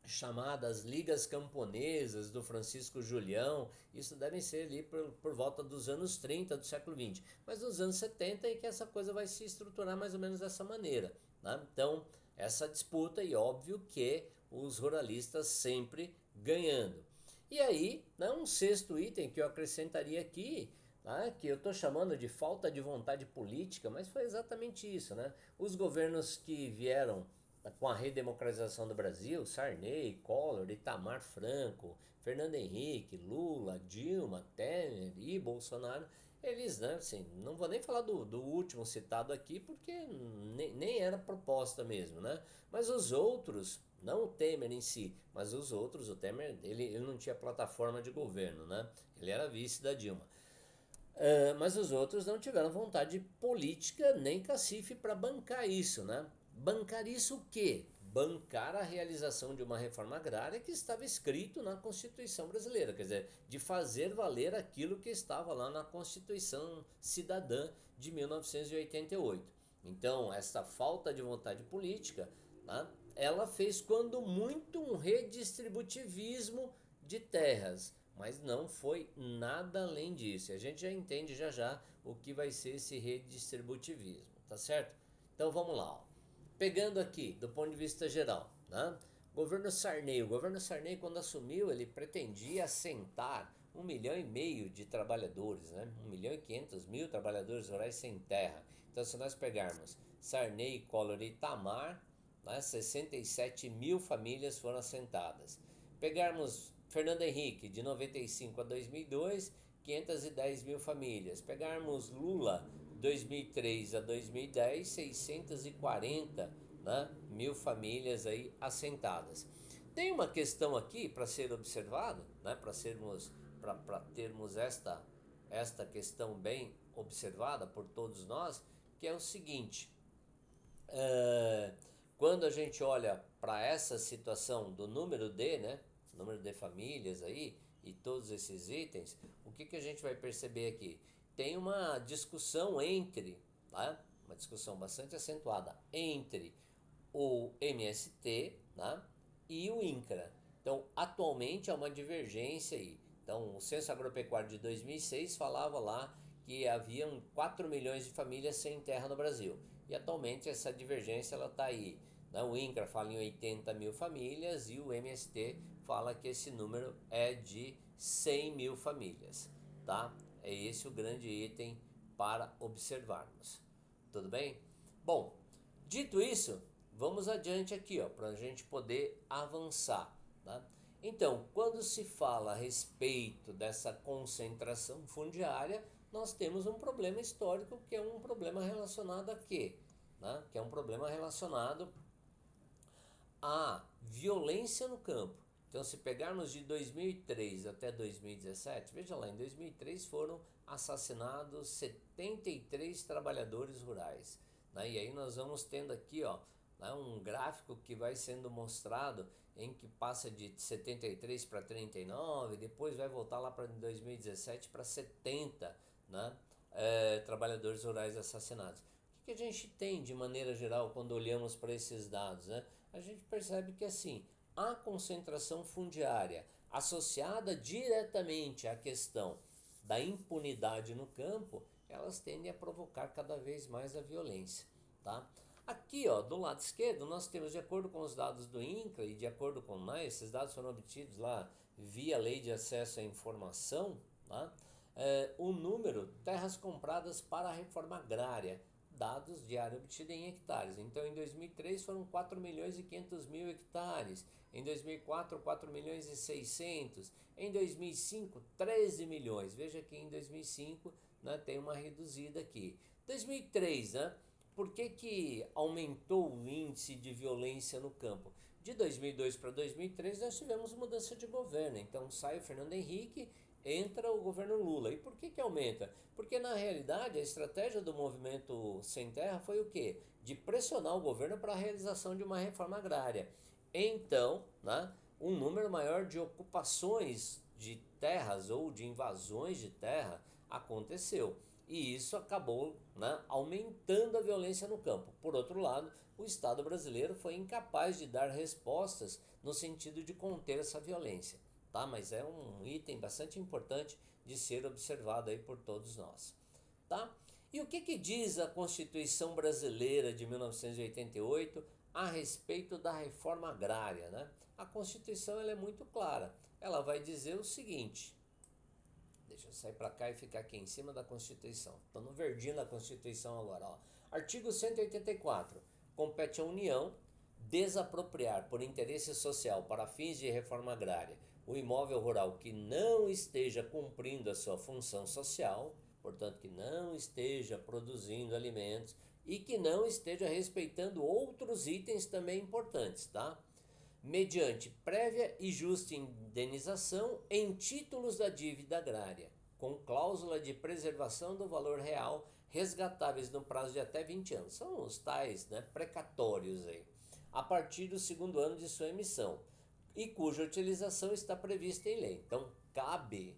chamadas Ligas Camponesas do Francisco Julião, isso devem ser ali por volta dos anos 30 do século XX, mas nos anos 70 é que essa coisa vai se estruturar mais ou menos dessa maneira, né? Então, essa disputa e óbvio que os ruralistas sempre ganhando. E aí, né, um sexto item que eu acrescentaria aqui, né, que eu estou chamando de falta de vontade política, mas foi exatamente isso, né? Os governos que vieram com a redemocratização do Brasil, Sarney, Collor, Itamar Franco, Fernando Henrique, Lula, Dilma, Temer e Bolsonaro, eles, né, assim, não vou nem falar do último citado aqui, porque nem era proposta mesmo, né? Mas os outros, não o Temer em si, mas os outros, o Temer, ele não tinha plataforma de governo, né? Ele era vice da Dilma. Mas os outros não tiveram vontade política nem cacife para bancar isso, né? Bancar isso o quê? Bancar a realização de uma reforma agrária que estava escrito na Constituição brasileira, quer dizer, de fazer valer aquilo que estava lá na Constituição Cidadã de 1988. Então, essa falta de vontade política, né, ela fez quando muito um redistributivismo de terras, mas não foi nada além disso. A gente já entende já já o que vai ser esse redistributivismo, tá certo? Então vamos lá, ó. Pegando aqui do ponto de vista geral, né? O governo Sarney quando assumiu ele pretendia assentar 1,5 milhão de trabalhadores, né? 1,5 milhão trabalhadores rurais sem terra. Então se nós pegarmos Sarney, Collor e Itamar, né, 67 mil famílias foram assentadas. Pegarmos Fernando Henrique, de 95 a 2002, 510 mil famílias. Pegarmos Lula, 2003 a 2010, 640, né, mil famílias aí assentadas. Tem uma questão aqui para ser observada, né, para termos esta questão bem observada por todos nós, que é o seguinte: é, quando a gente olha para essa situação do número de, né, número de famílias aí e todos esses itens, o que a gente vai perceber aqui? Tem uma discussão entre, tá? Uma discussão bastante acentuada entre o MST, né, e o INCRA. Então, atualmente há uma divergência aí. Então, o Censo Agropecuário de 2006 falava lá que haviam 4 milhões de famílias sem terra no Brasil. E atualmente essa divergência ela está aí. Né? O INCRA fala em 80 mil famílias e o MST fala que esse número é de 100 mil famílias. Tá? É esse o grande item para observarmos. Tudo bem? Bom, dito isso, vamos adiante aqui, ó, para a gente poder avançar. Tá? Então, quando se fala a respeito dessa concentração fundiária, nós temos um problema histórico que é um problema relacionado a quê? Né? Que é um problema relacionado à violência no campo. Então, se pegarmos de 2003 até 2017, veja lá, em 2003 foram assassinados 73 trabalhadores rurais. Né? E aí nós vamos tendo aqui, ó, né, um gráfico que vai sendo mostrado em que passa de 73 para 39, depois vai voltar lá para 2017 para 70, né, trabalhadores rurais assassinados. O que a gente tem de maneira geral quando olhamos para esses dados? Né? A gente percebe que assim, a concentração fundiária associada diretamente à questão da impunidade no campo, elas tendem a provocar cada vez mais a violência, tá? Aqui, ó, do lado esquerdo, nós temos, de acordo com os dados do INCRA e de acordo com, né, esses dados foram obtidos lá via Lei de Acesso à Informação, tá? O número terras compradas para a reforma agrária, dados de área obtida em hectares. Então, em 2003 foram 4 milhões e 500 mil hectares, em 2004 4 milhões e 600, em 2005 13 milhões. Veja que em 2005, né, tem uma reduzida aqui. 2003, né? Por que aumentou o índice de violência no campo? De 2002 para 2003 nós tivemos mudança de governo, então sai o Fernando Henrique, entra o governo Lula. E por que aumenta? Porque na realidade a estratégia do movimento Sem Terra foi o quê? De pressionar o governo para a realização de uma reforma agrária. Então, né, um número maior de ocupações de terras ou de invasões de terra aconteceu. E isso acabou, né, aumentando a violência no campo. Por outro lado, o Estado brasileiro foi incapaz de dar respostas no sentido de conter essa violência, tá? Mas é um item bastante importante de ser observado aí por todos nós, tá? E o que diz a Constituição Brasileira de 1988 a respeito da reforma agrária, né? A Constituição ela é muito clara. Ela vai dizer o seguinte: deixa eu sair para cá e ficar aqui em cima da Constituição. Estou no verdinho da Constituição agora, ó. Artigo 184. Compete à União desapropriar por interesse social para fins de reforma agrária o imóvel rural que não esteja cumprindo a sua função social, portanto que não esteja produzindo alimentos e que não esteja respeitando outros itens também importantes, tá? Mediante prévia e justa indenização em títulos da dívida agrária, com cláusula de preservação do valor real, resgatáveis no prazo de até 20 anos. São os tais, né, precatórios aí, a partir do segundo ano de sua emissão, e cuja utilização está prevista em lei. Então, cabe,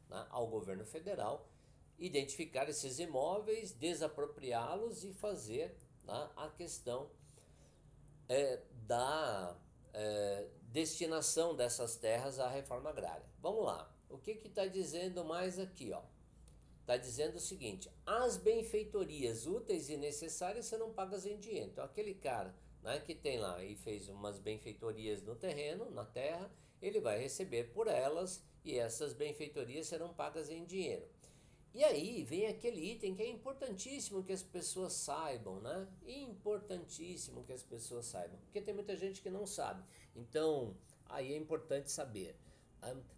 né, ao governo federal identificar esses imóveis, desapropriá-los e fazer, né, a questão da destinação dessas terras à reforma agrária. Vamos lá. O que está dizendo mais aqui, ó? Está dizendo o seguinte: as benfeitorias úteis e necessárias serão pagas em dinheiro. Então, aquele cara, né, que tem lá e fez umas benfeitorias no terreno, na terra, ele vai receber por elas e essas benfeitorias serão pagas em dinheiro. E aí vem aquele item que é importantíssimo que as pessoas saibam, né? Importantíssimo que as pessoas saibam, porque tem muita gente que não sabe. Então, aí é importante saber.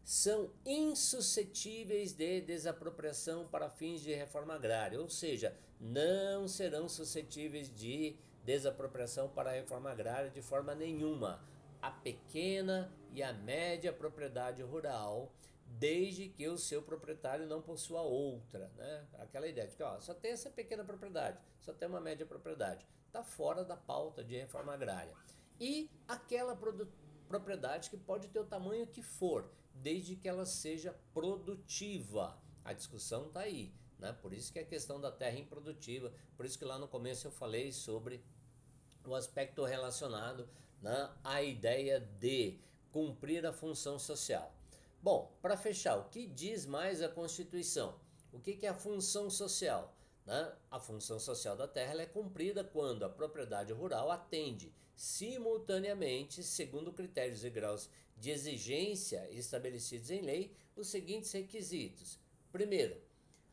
São insuscetíveis de desapropriação para fins de reforma agrária, ou seja, não serão suscetíveis de desapropriação para a reforma agrária de forma nenhuma. A pequena e a média propriedade rural, desde que o seu proprietário não possua outra, né? Aquela ideia de que, ó, só tem essa pequena propriedade, só tem uma média propriedade, está fora da pauta de reforma agrária. E aquela propriedade que pode ter o tamanho que for, desde que ela seja produtiva. A discussão está aí, né? Por isso que é a questão da terra improdutiva, por isso que lá no começo eu falei sobre o aspecto relacionado, né, à ideia de cumprir a função social. Bom, para fechar, o que diz mais a Constituição? O que é a função social? Né? A função social da terra ela é cumprida quando a propriedade rural atende simultaneamente, segundo critérios e graus de exigência estabelecidos em lei, os seguintes requisitos. Primeiro,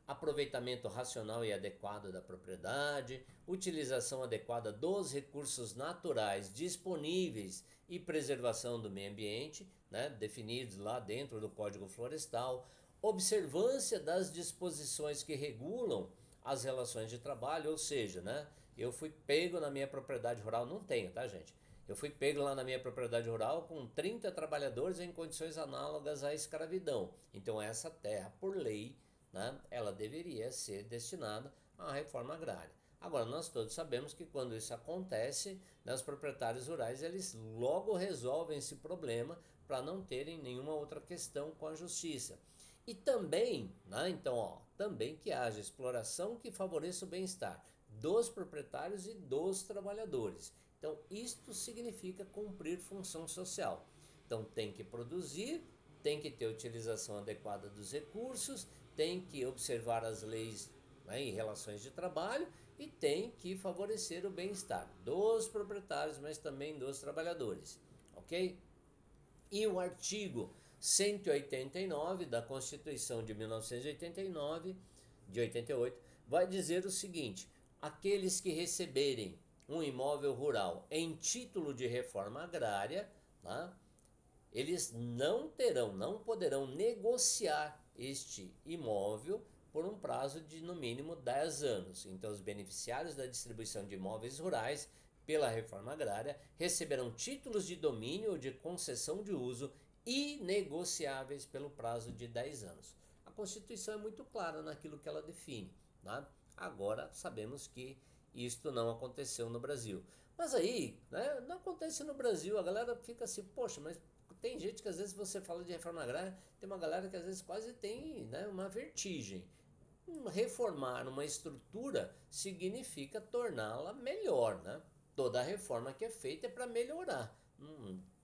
aproveitamento racional e adequado da propriedade, utilização adequada dos recursos naturais disponíveis e preservação do meio ambiente, né, definidos lá dentro do Código Florestal, observância das disposições que regulam as relações de trabalho, ou seja, né, eu fui pego na minha propriedade rural, não tenho, tá, gente? Eu fui pego lá na minha propriedade rural com 30 trabalhadores em condições análogas à escravidão. Então essa terra, por lei, né, ela deveria ser destinada à reforma agrária. Agora, nós todos sabemos que quando isso acontece, né, os proprietários rurais eles logo resolvem esse problema para não terem nenhuma outra questão com a justiça. E também, né, então, ó, também que haja exploração que favoreça o bem-estar dos proprietários e dos trabalhadores. Então, isto significa cumprir função social. Então, tem que produzir, tem que ter utilização adequada dos recursos, tem que observar as leis, né, em relações de trabalho e tem que favorecer o bem-estar dos proprietários, mas também dos trabalhadores, ok? E o artigo 189 da Constituição de 1989, de 88, vai dizer o seguinte: aqueles que receberem um imóvel rural em título de reforma agrária, tá? Eles não poderão negociar este imóvel por um prazo de no mínimo 10 anos. Então, os beneficiários da distribuição de imóveis rurais pela reforma agrária receberão títulos de domínio ou de concessão de uso inegociáveis pelo prazo de 10 anos. A Constituição é muito clara naquilo que ela define, né? Agora sabemos que isto não aconteceu no Brasil. Mas aí, né, não acontece no Brasil, a galera fica assim, poxa, mas tem gente que às vezes você fala de reforma agrária, tem uma galera que às vezes quase tem, né, uma vertigem. Reformar uma estrutura significa torná-la melhor, né? Toda reforma que é feita é para melhorar.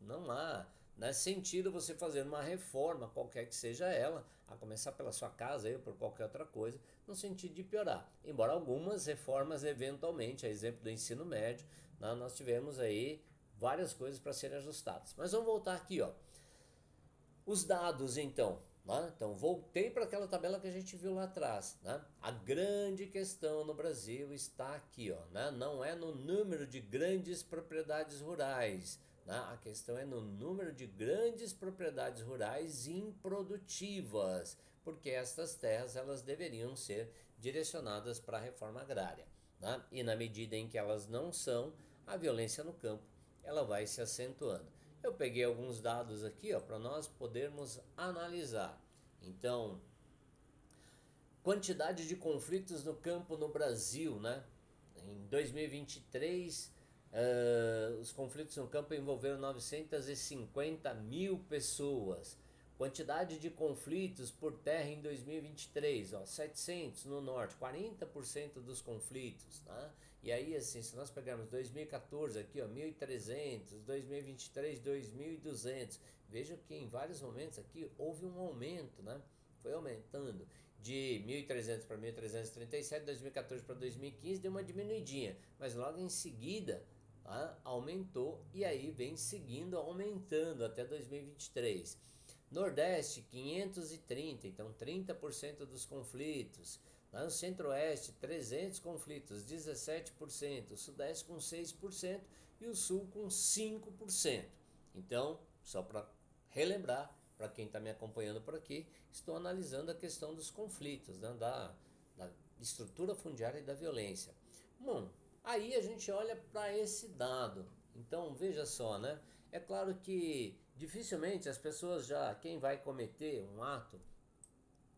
Não há, né, sentido você fazer uma reforma, qualquer que seja ela, a começar pela sua casa ou por qualquer outra coisa, no sentido de piorar. Embora algumas reformas, eventualmente, a exemplo do ensino médio, né, nós tivemos aí várias coisas para serem ajustadas. Mas vamos voltar aqui, ó. Os dados, então. Né? Então, voltei para aquela tabela que a gente viu lá atrás. Né? A grande questão no Brasil está aqui, ó, né? Não é no número de grandes propriedades rurais. Né? A questão é no número de grandes propriedades rurais improdutivas, porque estas terras elas deveriam ser direcionadas para a reforma agrária. Né? E na medida em que elas não são, a violência no campo ela vai se acentuando. Eu peguei alguns dados aqui para nós podermos analisar. Então, quantidade de conflitos no campo no Brasil, né? Em 2023, os conflitos no campo envolveram 950 mil pessoas. Quantidade de conflitos por terra em 2023, 700 no norte, 40% dos conflitos, tá? E aí, assim, se nós pegarmos 2014 aqui, 1.300, 2023, 2.200, veja que em vários momentos aqui houve um aumento, né? Foi aumentando de 1.300 para 1.337, 2014 para 2015 deu uma diminuidinha, mas logo em seguida, tá, aumentou e aí vem seguindo aumentando até 2023. Nordeste 530, então 30% dos conflitos. Lá no Centro-Oeste 300 conflitos, 17%, o Sudeste com 6% e o Sul com 5%. Então, só para relembrar, para quem está me acompanhando por aqui, estou analisando a questão dos conflitos, né, da estrutura fundiária e da violência. Bom, aí a gente olha para esse dado. Então, veja só, né? É claro que dificilmente as pessoas já, quem vai cometer um ato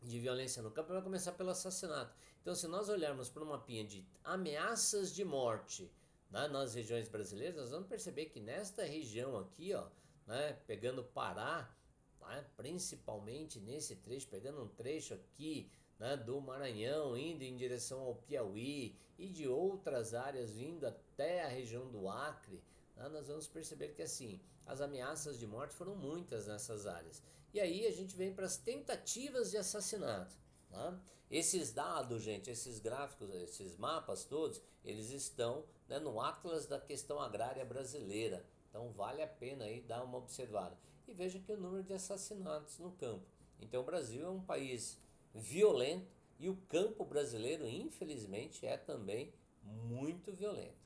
de violência no campo vai começar pelo assassinato. Então, se nós olharmos para um mapinha de ameaças de morte, né, nas regiões brasileiras, nós vamos perceber que nesta região aqui, ó, né, pegando Pará, tá, principalmente nesse trecho, pegando um trecho aqui, né, do Maranhão, indo em direção ao Piauí e de outras áreas vindo até a região do Acre, né, nós vamos perceber que assim, as ameaças de morte foram muitas nessas áreas. E aí a gente vem para as tentativas de assassinato. Tá? Esses dados, gente, esses gráficos, esses mapas todos, eles estão, né, no Atlas da Questão Agrária Brasileira. Então vale a pena aí dar uma observada. E veja que o número de assassinatos no campo. Então o Brasil é um país violento e o campo brasileiro, infelizmente, é também muito violento.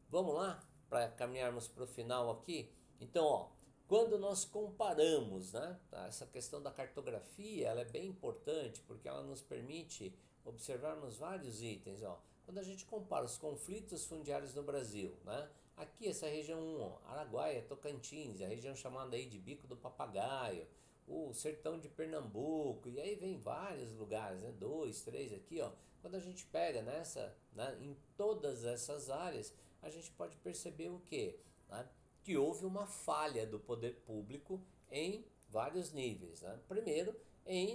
Vamos lá, para caminharmos para o final aqui? Então, ó, quando nós comparamos, né, essa questão da cartografia, ela é bem importante porque ela nos permite observarmos vários itens. Ó. Quando a gente compara os conflitos fundiários no Brasil, né, aqui essa região 1, ó, Araguaia, Tocantins, a região chamada aí de Bico do Papagaio, o sertão de Pernambuco, e aí vem vários lugares, né, 2, 3 aqui, ó. Quando a gente pega nessa, né, em todas essas áreas, a gente pode perceber o quê? Né? Que houve uma falha do poder público em vários níveis. Né? Primeiro,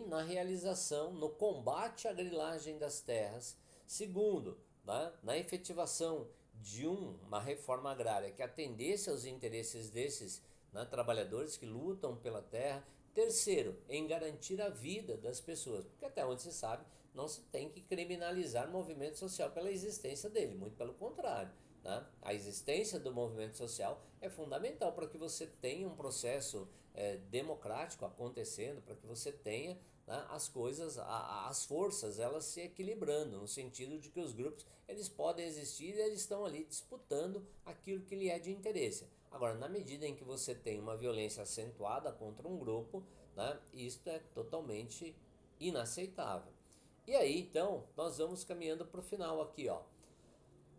na realização, no combate à grilagem das terras. Segundo, né? Na efetivação de uma reforma agrária que atendesse aos interesses desses, né, trabalhadores que lutam pela terra. Terceiro, em garantir a vida das pessoas, porque até onde se sabe, não se tem que criminalizar o movimento social pela existência dele, muito pelo contrário. Né? A existência do movimento social é fundamental para que você tenha um processo democrático acontecendo, para que você tenha, né, as coisas, as forças, elas se equilibrando, no sentido de que os grupos eles podem existir e eles estão ali disputando aquilo que lhe é de interesse. Agora, na medida em que você tem uma violência acentuada contra um grupo, né, isto é totalmente inaceitável. E aí, então, nós vamos caminhando para o final aqui, ó.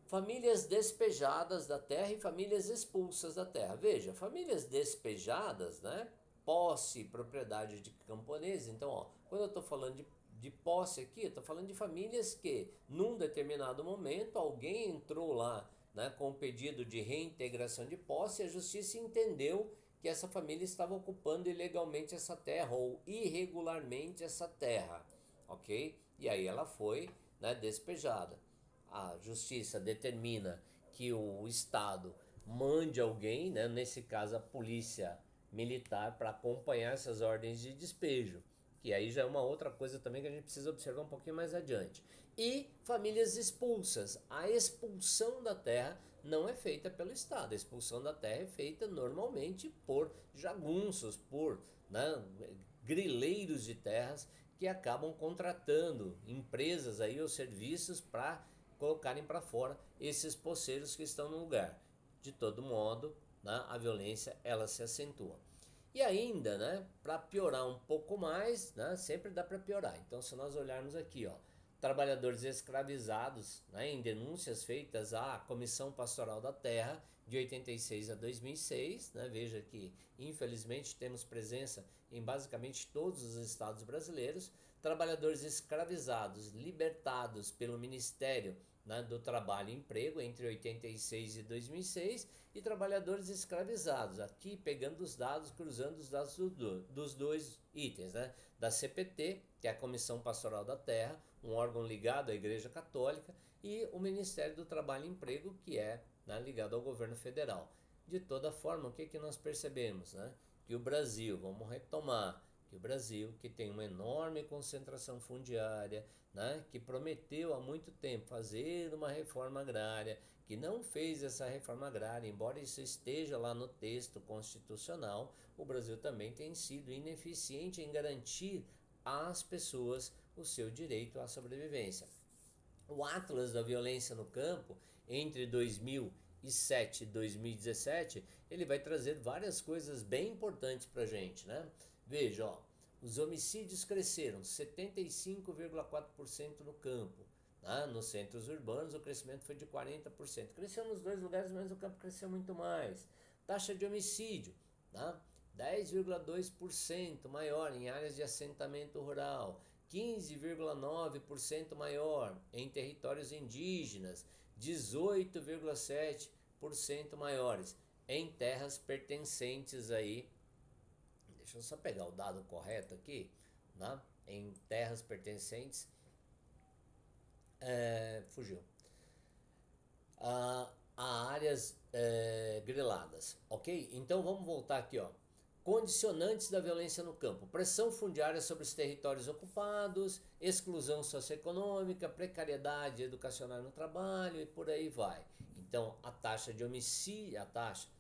Famílias despejadas da terra e famílias expulsas da terra. Veja, famílias despejadas, né? Posse, propriedade de camponeses. Então, ó, quando eu estou falando de posse aqui, eu estou falando de famílias que, num determinado momento, alguém entrou lá, né, com o pedido de reintegração de posse e a justiça entendeu que essa família estava ocupando ilegalmente essa terra ou irregularmente essa terra, ok? E aí ela foi, né, despejada. A justiça determina que o Estado mande alguém, né, nesse caso a polícia militar, para acompanhar essas ordens de despejo, que aí já é uma outra coisa também que a gente precisa observar um pouquinho mais adiante. E famílias expulsas. A expulsão da terra não é feita pelo Estado, a expulsão da terra é feita normalmente por jagunços, por, né, grileiros de terras que acabam contratando empresas aí ou serviços para colocarem para fora esses poceiros que estão no lugar. De todo modo, né, a violência ela se acentua. E ainda, né, para piorar um pouco mais, né, sempre dá para piorar. Então, se nós olharmos aqui, ó, trabalhadores escravizados, né, em denúncias feitas à Comissão Pastoral da Terra de 86 a 2006, né, veja que infelizmente temos presença em basicamente todos os estados brasileiros, trabalhadores escravizados libertados pelo Ministério, né, do Trabalho e Emprego entre 86 e 2006 e trabalhadores escravizados, aqui pegando os dados, cruzando os dados dos dois itens, né, da CPT, que é a Comissão Pastoral da Terra, um órgão ligado à Igreja Católica, e o Ministério do Trabalho e Emprego, que é, né, ligado ao governo federal. De toda forma, o que nós percebemos? Né? Que o Brasil, vamos retomar, que o Brasil, que tem uma enorme concentração fundiária, né, que prometeu há muito tempo fazer uma reforma agrária, que não fez essa reforma agrária, embora isso esteja lá no texto constitucional, o Brasil também tem sido ineficiente em garantir às pessoas o seu direito à sobrevivência. O Atlas da Violência no Campo, entre 2007 e 2017, ele vai trazer várias coisas bem importantes para a gente, né? Veja, ó, os homicídios cresceram 75,4% no campo. Né? Nos centros urbanos o crescimento foi de 40%. Cresceu nos dois lugares, mas o campo cresceu muito mais. Taxa de homicídio, né? 10,2% maior em áreas de assentamento rural, 15,9% maior em territórios indígenas, 18,7% maiores em terras pertencentes aí. Deixa eu só pegar o dado correto aqui, né? Em terras pertencentes, fugiu, a áreas griladas, ok? Então vamos voltar aqui, ó. Condicionantes da violência no campo: pressão fundiária sobre os territórios ocupados, exclusão socioeconômica, precariedade educacional no trabalho e por aí vai. Então a taxa de homicídio,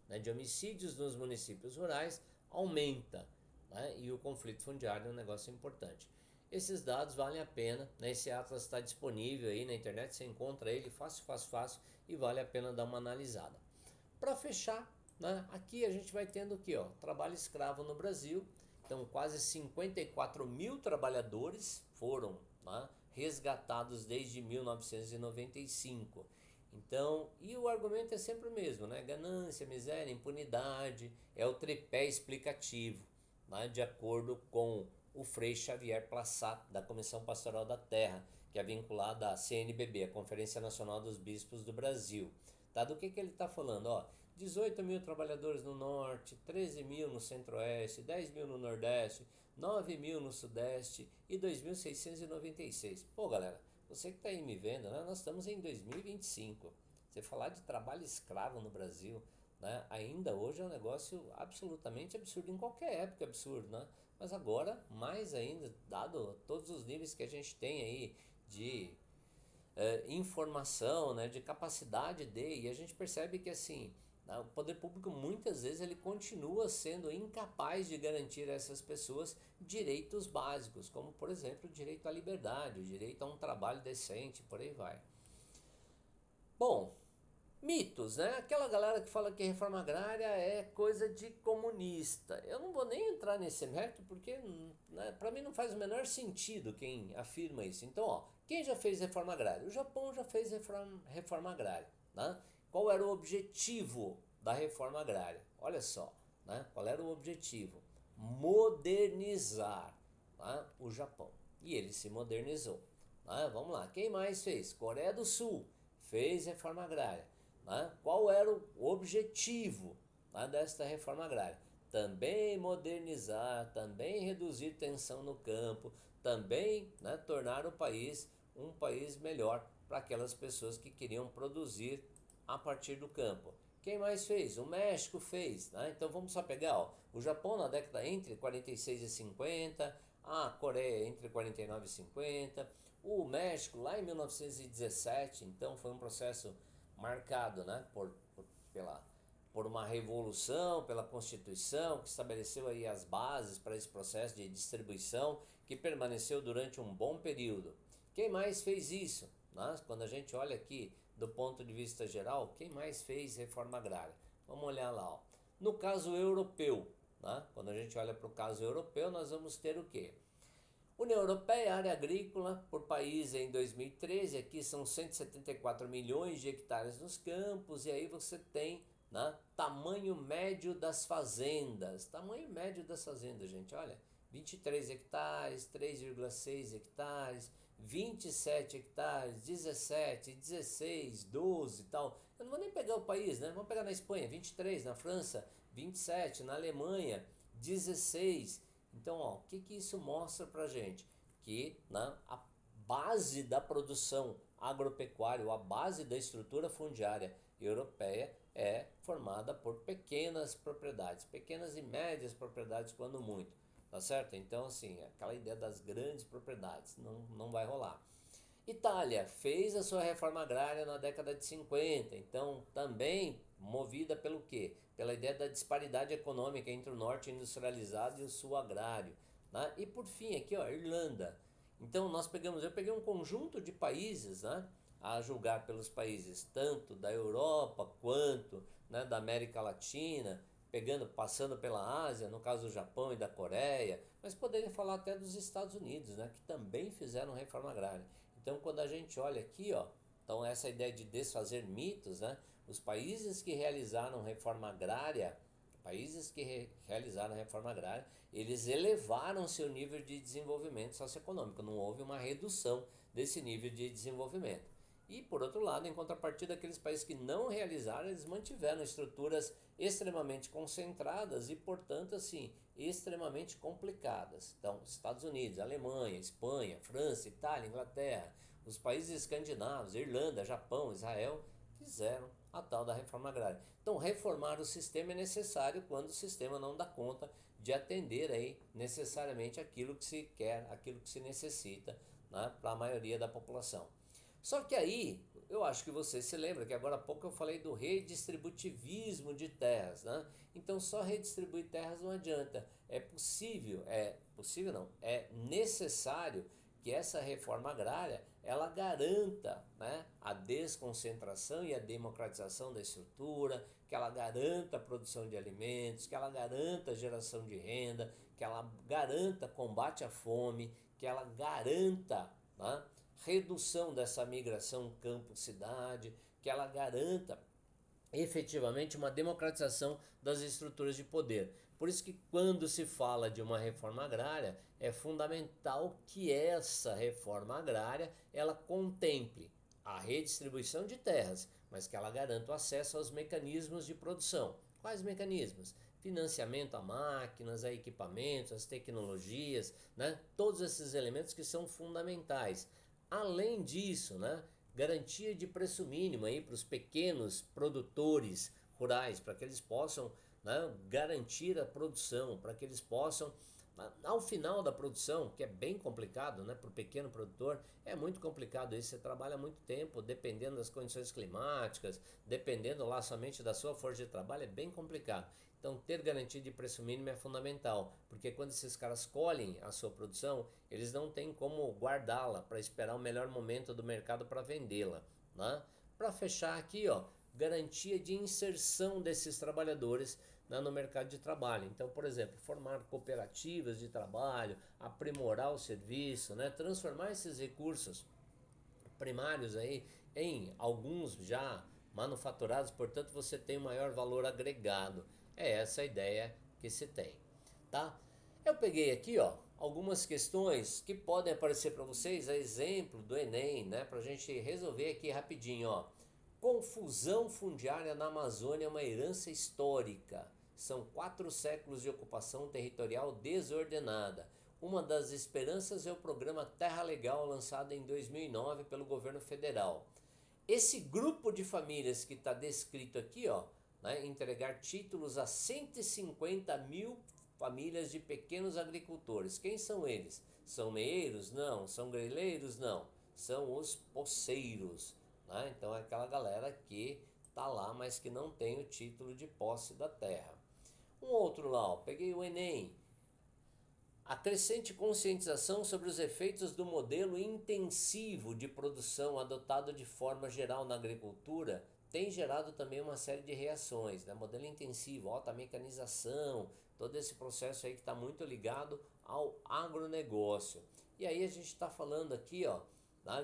né, de homicídios nos municípios rurais aumenta, né, e o conflito fundiário é um negócio importante. Esses dados valem a pena, né? Esse atlas está disponível aí na internet, você encontra ele fácil e vale a pena dar uma analisada. Para fechar, né, aqui a gente vai tendo aqui, ó, trabalho escravo no Brasil. Então quase 54 mil trabalhadores foram, né, resgatados desde 1995. Então, e o argumento é sempre o mesmo, né? Ganância, miséria, impunidade, é o tripé explicativo, né, de acordo com o Frei Xavier Plassat, da Comissão Pastoral da Terra, que é vinculada à CNBB, a Conferência Nacional dos Bispos do Brasil. Tá? Do que ele está falando? Ó, 18 mil trabalhadores no norte, 13 mil no centro-oeste, 10 mil no nordeste, 9 mil no sudeste e 2.696. Pô, galera, você que está aí me vendo, né? Nós estamos em 2025. Você falar de trabalho escravo no Brasil, né? Ainda hoje é um negócio absolutamente absurdo, em qualquer época é absurdo, né? Mas agora, mais ainda, dado todos os níveis que a gente tem aí de informação, né, de capacidade e a gente percebe que assim, né, o poder público muitas vezes ele continua sendo incapaz de garantir a essas pessoas direitos básicos, como por exemplo o direito à liberdade, o direito a um trabalho decente, por aí vai. Bom, mitos, né? Aquela galera que fala que reforma agrária é coisa de comunista. Eu não vou nem entrar nesse mérito porque, né, para mim não faz o menor sentido quem afirma isso. Então, ó, quem já fez reforma agrária? O Japão já fez reforma agrária, né? Qual era o objetivo da reforma agrária? Olha só, né? Qual era o objetivo? Modernizar, né, o Japão. E ele se modernizou. Né? Vamos lá, quem mais fez? Coreia do Sul fez reforma agrária. Né? Qual era o objetivo, né, desta reforma agrária? Também modernizar, também reduzir tensão no campo, também, né, tornar o país um país melhor para aquelas pessoas que queriam produzir a partir do campo. Quem mais fez? O México fez. Né? Então vamos só pegar ó, o Japão na década entre 46 e 50, a Coreia entre 49 e 50, o México lá em 1917, então foi um processo marcado, né, por uma revolução, pela Constituição, que estabeleceu aí as bases para esse processo de distribuição, que permaneceu durante um bom período. Quem mais fez isso? Né? Quando a gente olha aqui do ponto de vista geral, quem mais fez reforma agrária? Vamos olhar lá. Ó. No caso europeu, né? Quando a gente olha para o caso europeu, nós vamos ter o quê? União Europeia, área agrícola por país em 2013, aqui são 174 milhões de hectares nos campos, e aí você tem, né, tamanho médio das fazendas. Tamanho médio das fazendas, gente, olha, 23 hectares, 3,6 hectares, 27 hectares, 17, 16, 12 e tal. Eu não vou nem pegar o país, né? Vamos pegar na Espanha, 23, na França, 27, na Alemanha, 16. Então, ó, o que isso mostra pra gente? Que, né, a base da produção agropecuária, ou a base da estrutura fundiária europeia é formada por pequenas propriedades, pequenas e médias propriedades quando muito, tá certo? Então, assim, aquela ideia das grandes propriedades não vai rolar. Itália fez a sua reforma agrária na década de 50, então também movida pelo quê? Pela ideia da disparidade econômica entre o norte industrializado e o sul agrário. Né? E por fim, aqui, ó, Irlanda. Então eu peguei um conjunto de países, né, a julgar pelos países tanto da Europa quanto, né, da América Latina, passando pela Ásia, no caso do Japão e da Coreia, mas poderia falar até dos Estados Unidos, né, que também fizeram reforma agrária. Então, quando a gente olha aqui, ó, então essa ideia de desfazer mitos, né? Os países que realizaram reforma agrária, eles elevaram seu nível de desenvolvimento socioeconômico. Não houve uma redução desse nível de desenvolvimento. E, por outro lado, em contrapartida, aqueles países que não realizaram, eles mantiveram estruturas extremamente concentradas e, portanto, assim, extremamente complicadas. Então, Estados Unidos, Alemanha, Espanha, França, Itália, Inglaterra, os países escandinavos, Irlanda, Japão, Israel, fizeram a tal da reforma agrária. Então, reformar o sistema é necessário quando o sistema não dá conta de atender aí necessariamente aquilo que se quer, aquilo que se necessita, né, para a maioria da população. Só que aí, eu acho que você se lembra que agora há pouco eu falei do redistributivismo de terras, né? Então só redistribuir terras não adianta. É possível não, é necessário que essa reforma agrária ela garanta, né, a desconcentração e a democratização da estrutura, que ela garanta a produção de alimentos, que ela garanta a geração de renda, que ela garanta combate à fome, que ela garanta, né, redução dessa migração campo-cidade, que ela garanta efetivamente uma democratização das estruturas de poder. Por isso que quando se fala de uma reforma agrária, é fundamental que essa reforma agrária ela contemple a redistribuição de terras, mas que ela garanta o acesso aos mecanismos de produção. Quais mecanismos? Financiamento a máquinas, a equipamentos, as tecnologias, né? Todos esses elementos que são fundamentais. Além disso, né, garantia de preço mínimo aí para os pequenos produtores rurais, para que eles possam, né, garantir a produção, para que eles possam, ao final da produção, que é bem complicado, né, para o pequeno produtor, é muito complicado isso, você trabalha muito tempo, dependendo das condições climáticas, dependendo lá somente da sua força de trabalho, é bem complicado. Então, ter garantia de preço mínimo é fundamental, porque quando esses caras colhem a sua produção, eles não têm como guardá-la para esperar o melhor momento do mercado para vendê-la, né? Para fechar aqui, ó, garantia de inserção desses trabalhadores, né, no mercado de trabalho. Então, por exemplo, formar cooperativas de trabalho, aprimorar o serviço, né, transformar esses recursos primários aí em alguns já manufaturados, portanto você tem um maior valor agregado. É essa a ideia que se tem, tá? Eu peguei aqui, ó, algumas questões que podem aparecer para vocês, a exemplo do Enem, né, para a gente resolver aqui rapidinho, ó. Confusão fundiária na Amazônia é uma herança histórica. São 4 séculos de ocupação territorial desordenada. Uma das esperanças é o programa Terra Legal, lançado em 2009 pelo governo federal. Esse grupo de famílias que está descrito aqui, ó, né, entregar títulos a 150 mil famílias de pequenos agricultores. Quem são eles? São meeiros? Não. São grileiros? Não. São os poceiros, né? Então é aquela galera que está lá, mas que não tem o título de posse da terra. Um outro lá, ó, peguei o Enem. A crescente conscientização sobre os efeitos do modelo intensivo de produção adotado de forma geral na agricultura tem gerado também uma série de reações, né? Modelo intensivo, alta mecanização, todo esse processo aí que está muito ligado ao agronegócio. E aí a gente está falando aqui, ó, né,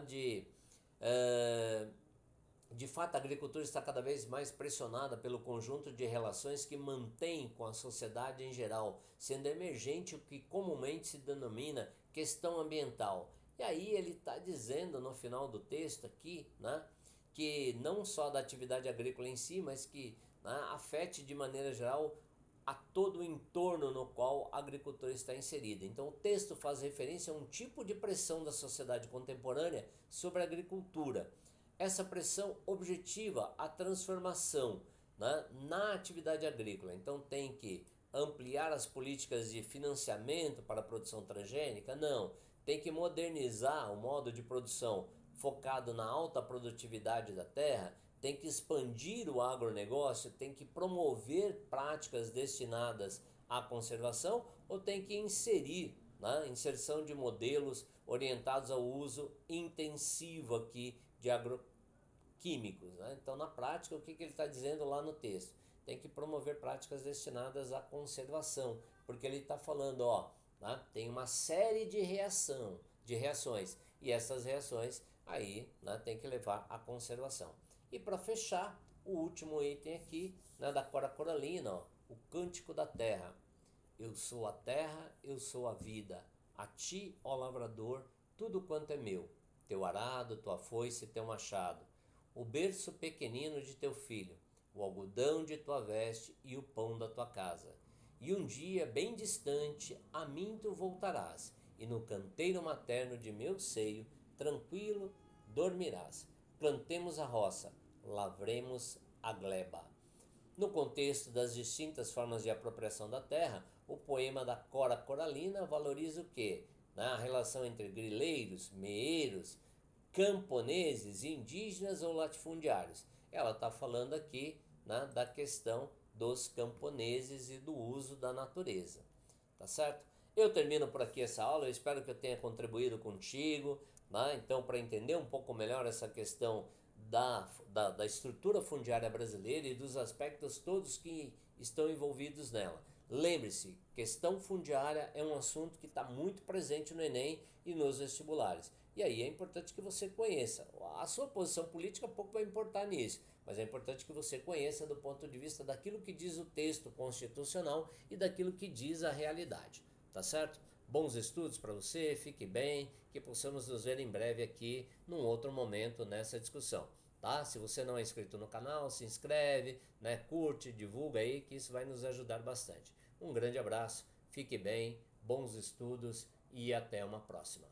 de fato, a agricultura está cada vez mais pressionada pelo conjunto de relações que mantém com a sociedade em geral, sendo emergente o que comumente se denomina questão ambiental. E aí ele está dizendo no final do texto aqui, né, que não só da atividade agrícola em si, mas que, né, afete de maneira geral a todo o entorno no qual a agricultura está inserida. Então o texto faz referência a um tipo de pressão da sociedade contemporânea sobre a agricultura. Essa pressão objetiva a transformação, né, na atividade agrícola. Então tem que ampliar as políticas de financiamento para a produção transgênica? Não. Tem que modernizar o modo de produção focado na alta produtividade da terra? Tem que expandir o agronegócio? Tem que promover práticas destinadas à conservação? Ou tem que inserir, né, inserção de modelos orientados ao uso intensivo aqui de agroquímicos, né? Então, na prática, o que ele está dizendo lá no texto? Tem que promover práticas destinadas à conservação, porque ele está falando, ó, né, tem uma série de reações, e essas reações aí, né, tem que levar à conservação. E para fechar, o último item aqui, né, da Cora Coralina, ó, o Cântico da Terra. Eu sou a terra, eu sou a vida. A ti, ó lavrador, tudo quanto é meu. Teu arado, tua foice, teu machado. O berço pequenino de teu filho, o algodão de tua veste e o pão da tua casa. E um dia bem distante a mim tu voltarás, e no canteiro materno de meu seio, tranquilo dormirás. Plantemos a roça, lavremos a gleba. No contexto das distintas formas de apropriação da terra, o poema da Cora Coralina valoriza o quê? A relação entre grileiros, meeiros, camponeses, indígenas ou latifundiários. Ela está falando aqui, né, da questão dos camponeses e do uso da natureza. Tá certo? Eu termino por aqui essa aula, eu espero que eu tenha contribuído contigo, né? Então, para entender um pouco melhor essa questão da estrutura fundiária brasileira e dos aspectos todos que estão envolvidos nela. Lembre-se, questão fundiária é um assunto que está muito presente no Enem e nos vestibulares. E aí é importante que você conheça. A sua posição política pouco vai importar nisso, mas é importante que você conheça do ponto de vista daquilo que diz o texto constitucional e daquilo que diz a realidade. Tá certo? Bons estudos para você, fique bem, que possamos nos ver em breve aqui num outro momento nessa discussão. Tá? Se você não é inscrito no canal, se inscreve, né? Curte, divulga aí, que isso vai nos ajudar bastante. Um grande abraço, fique bem, bons estudos e até uma próxima.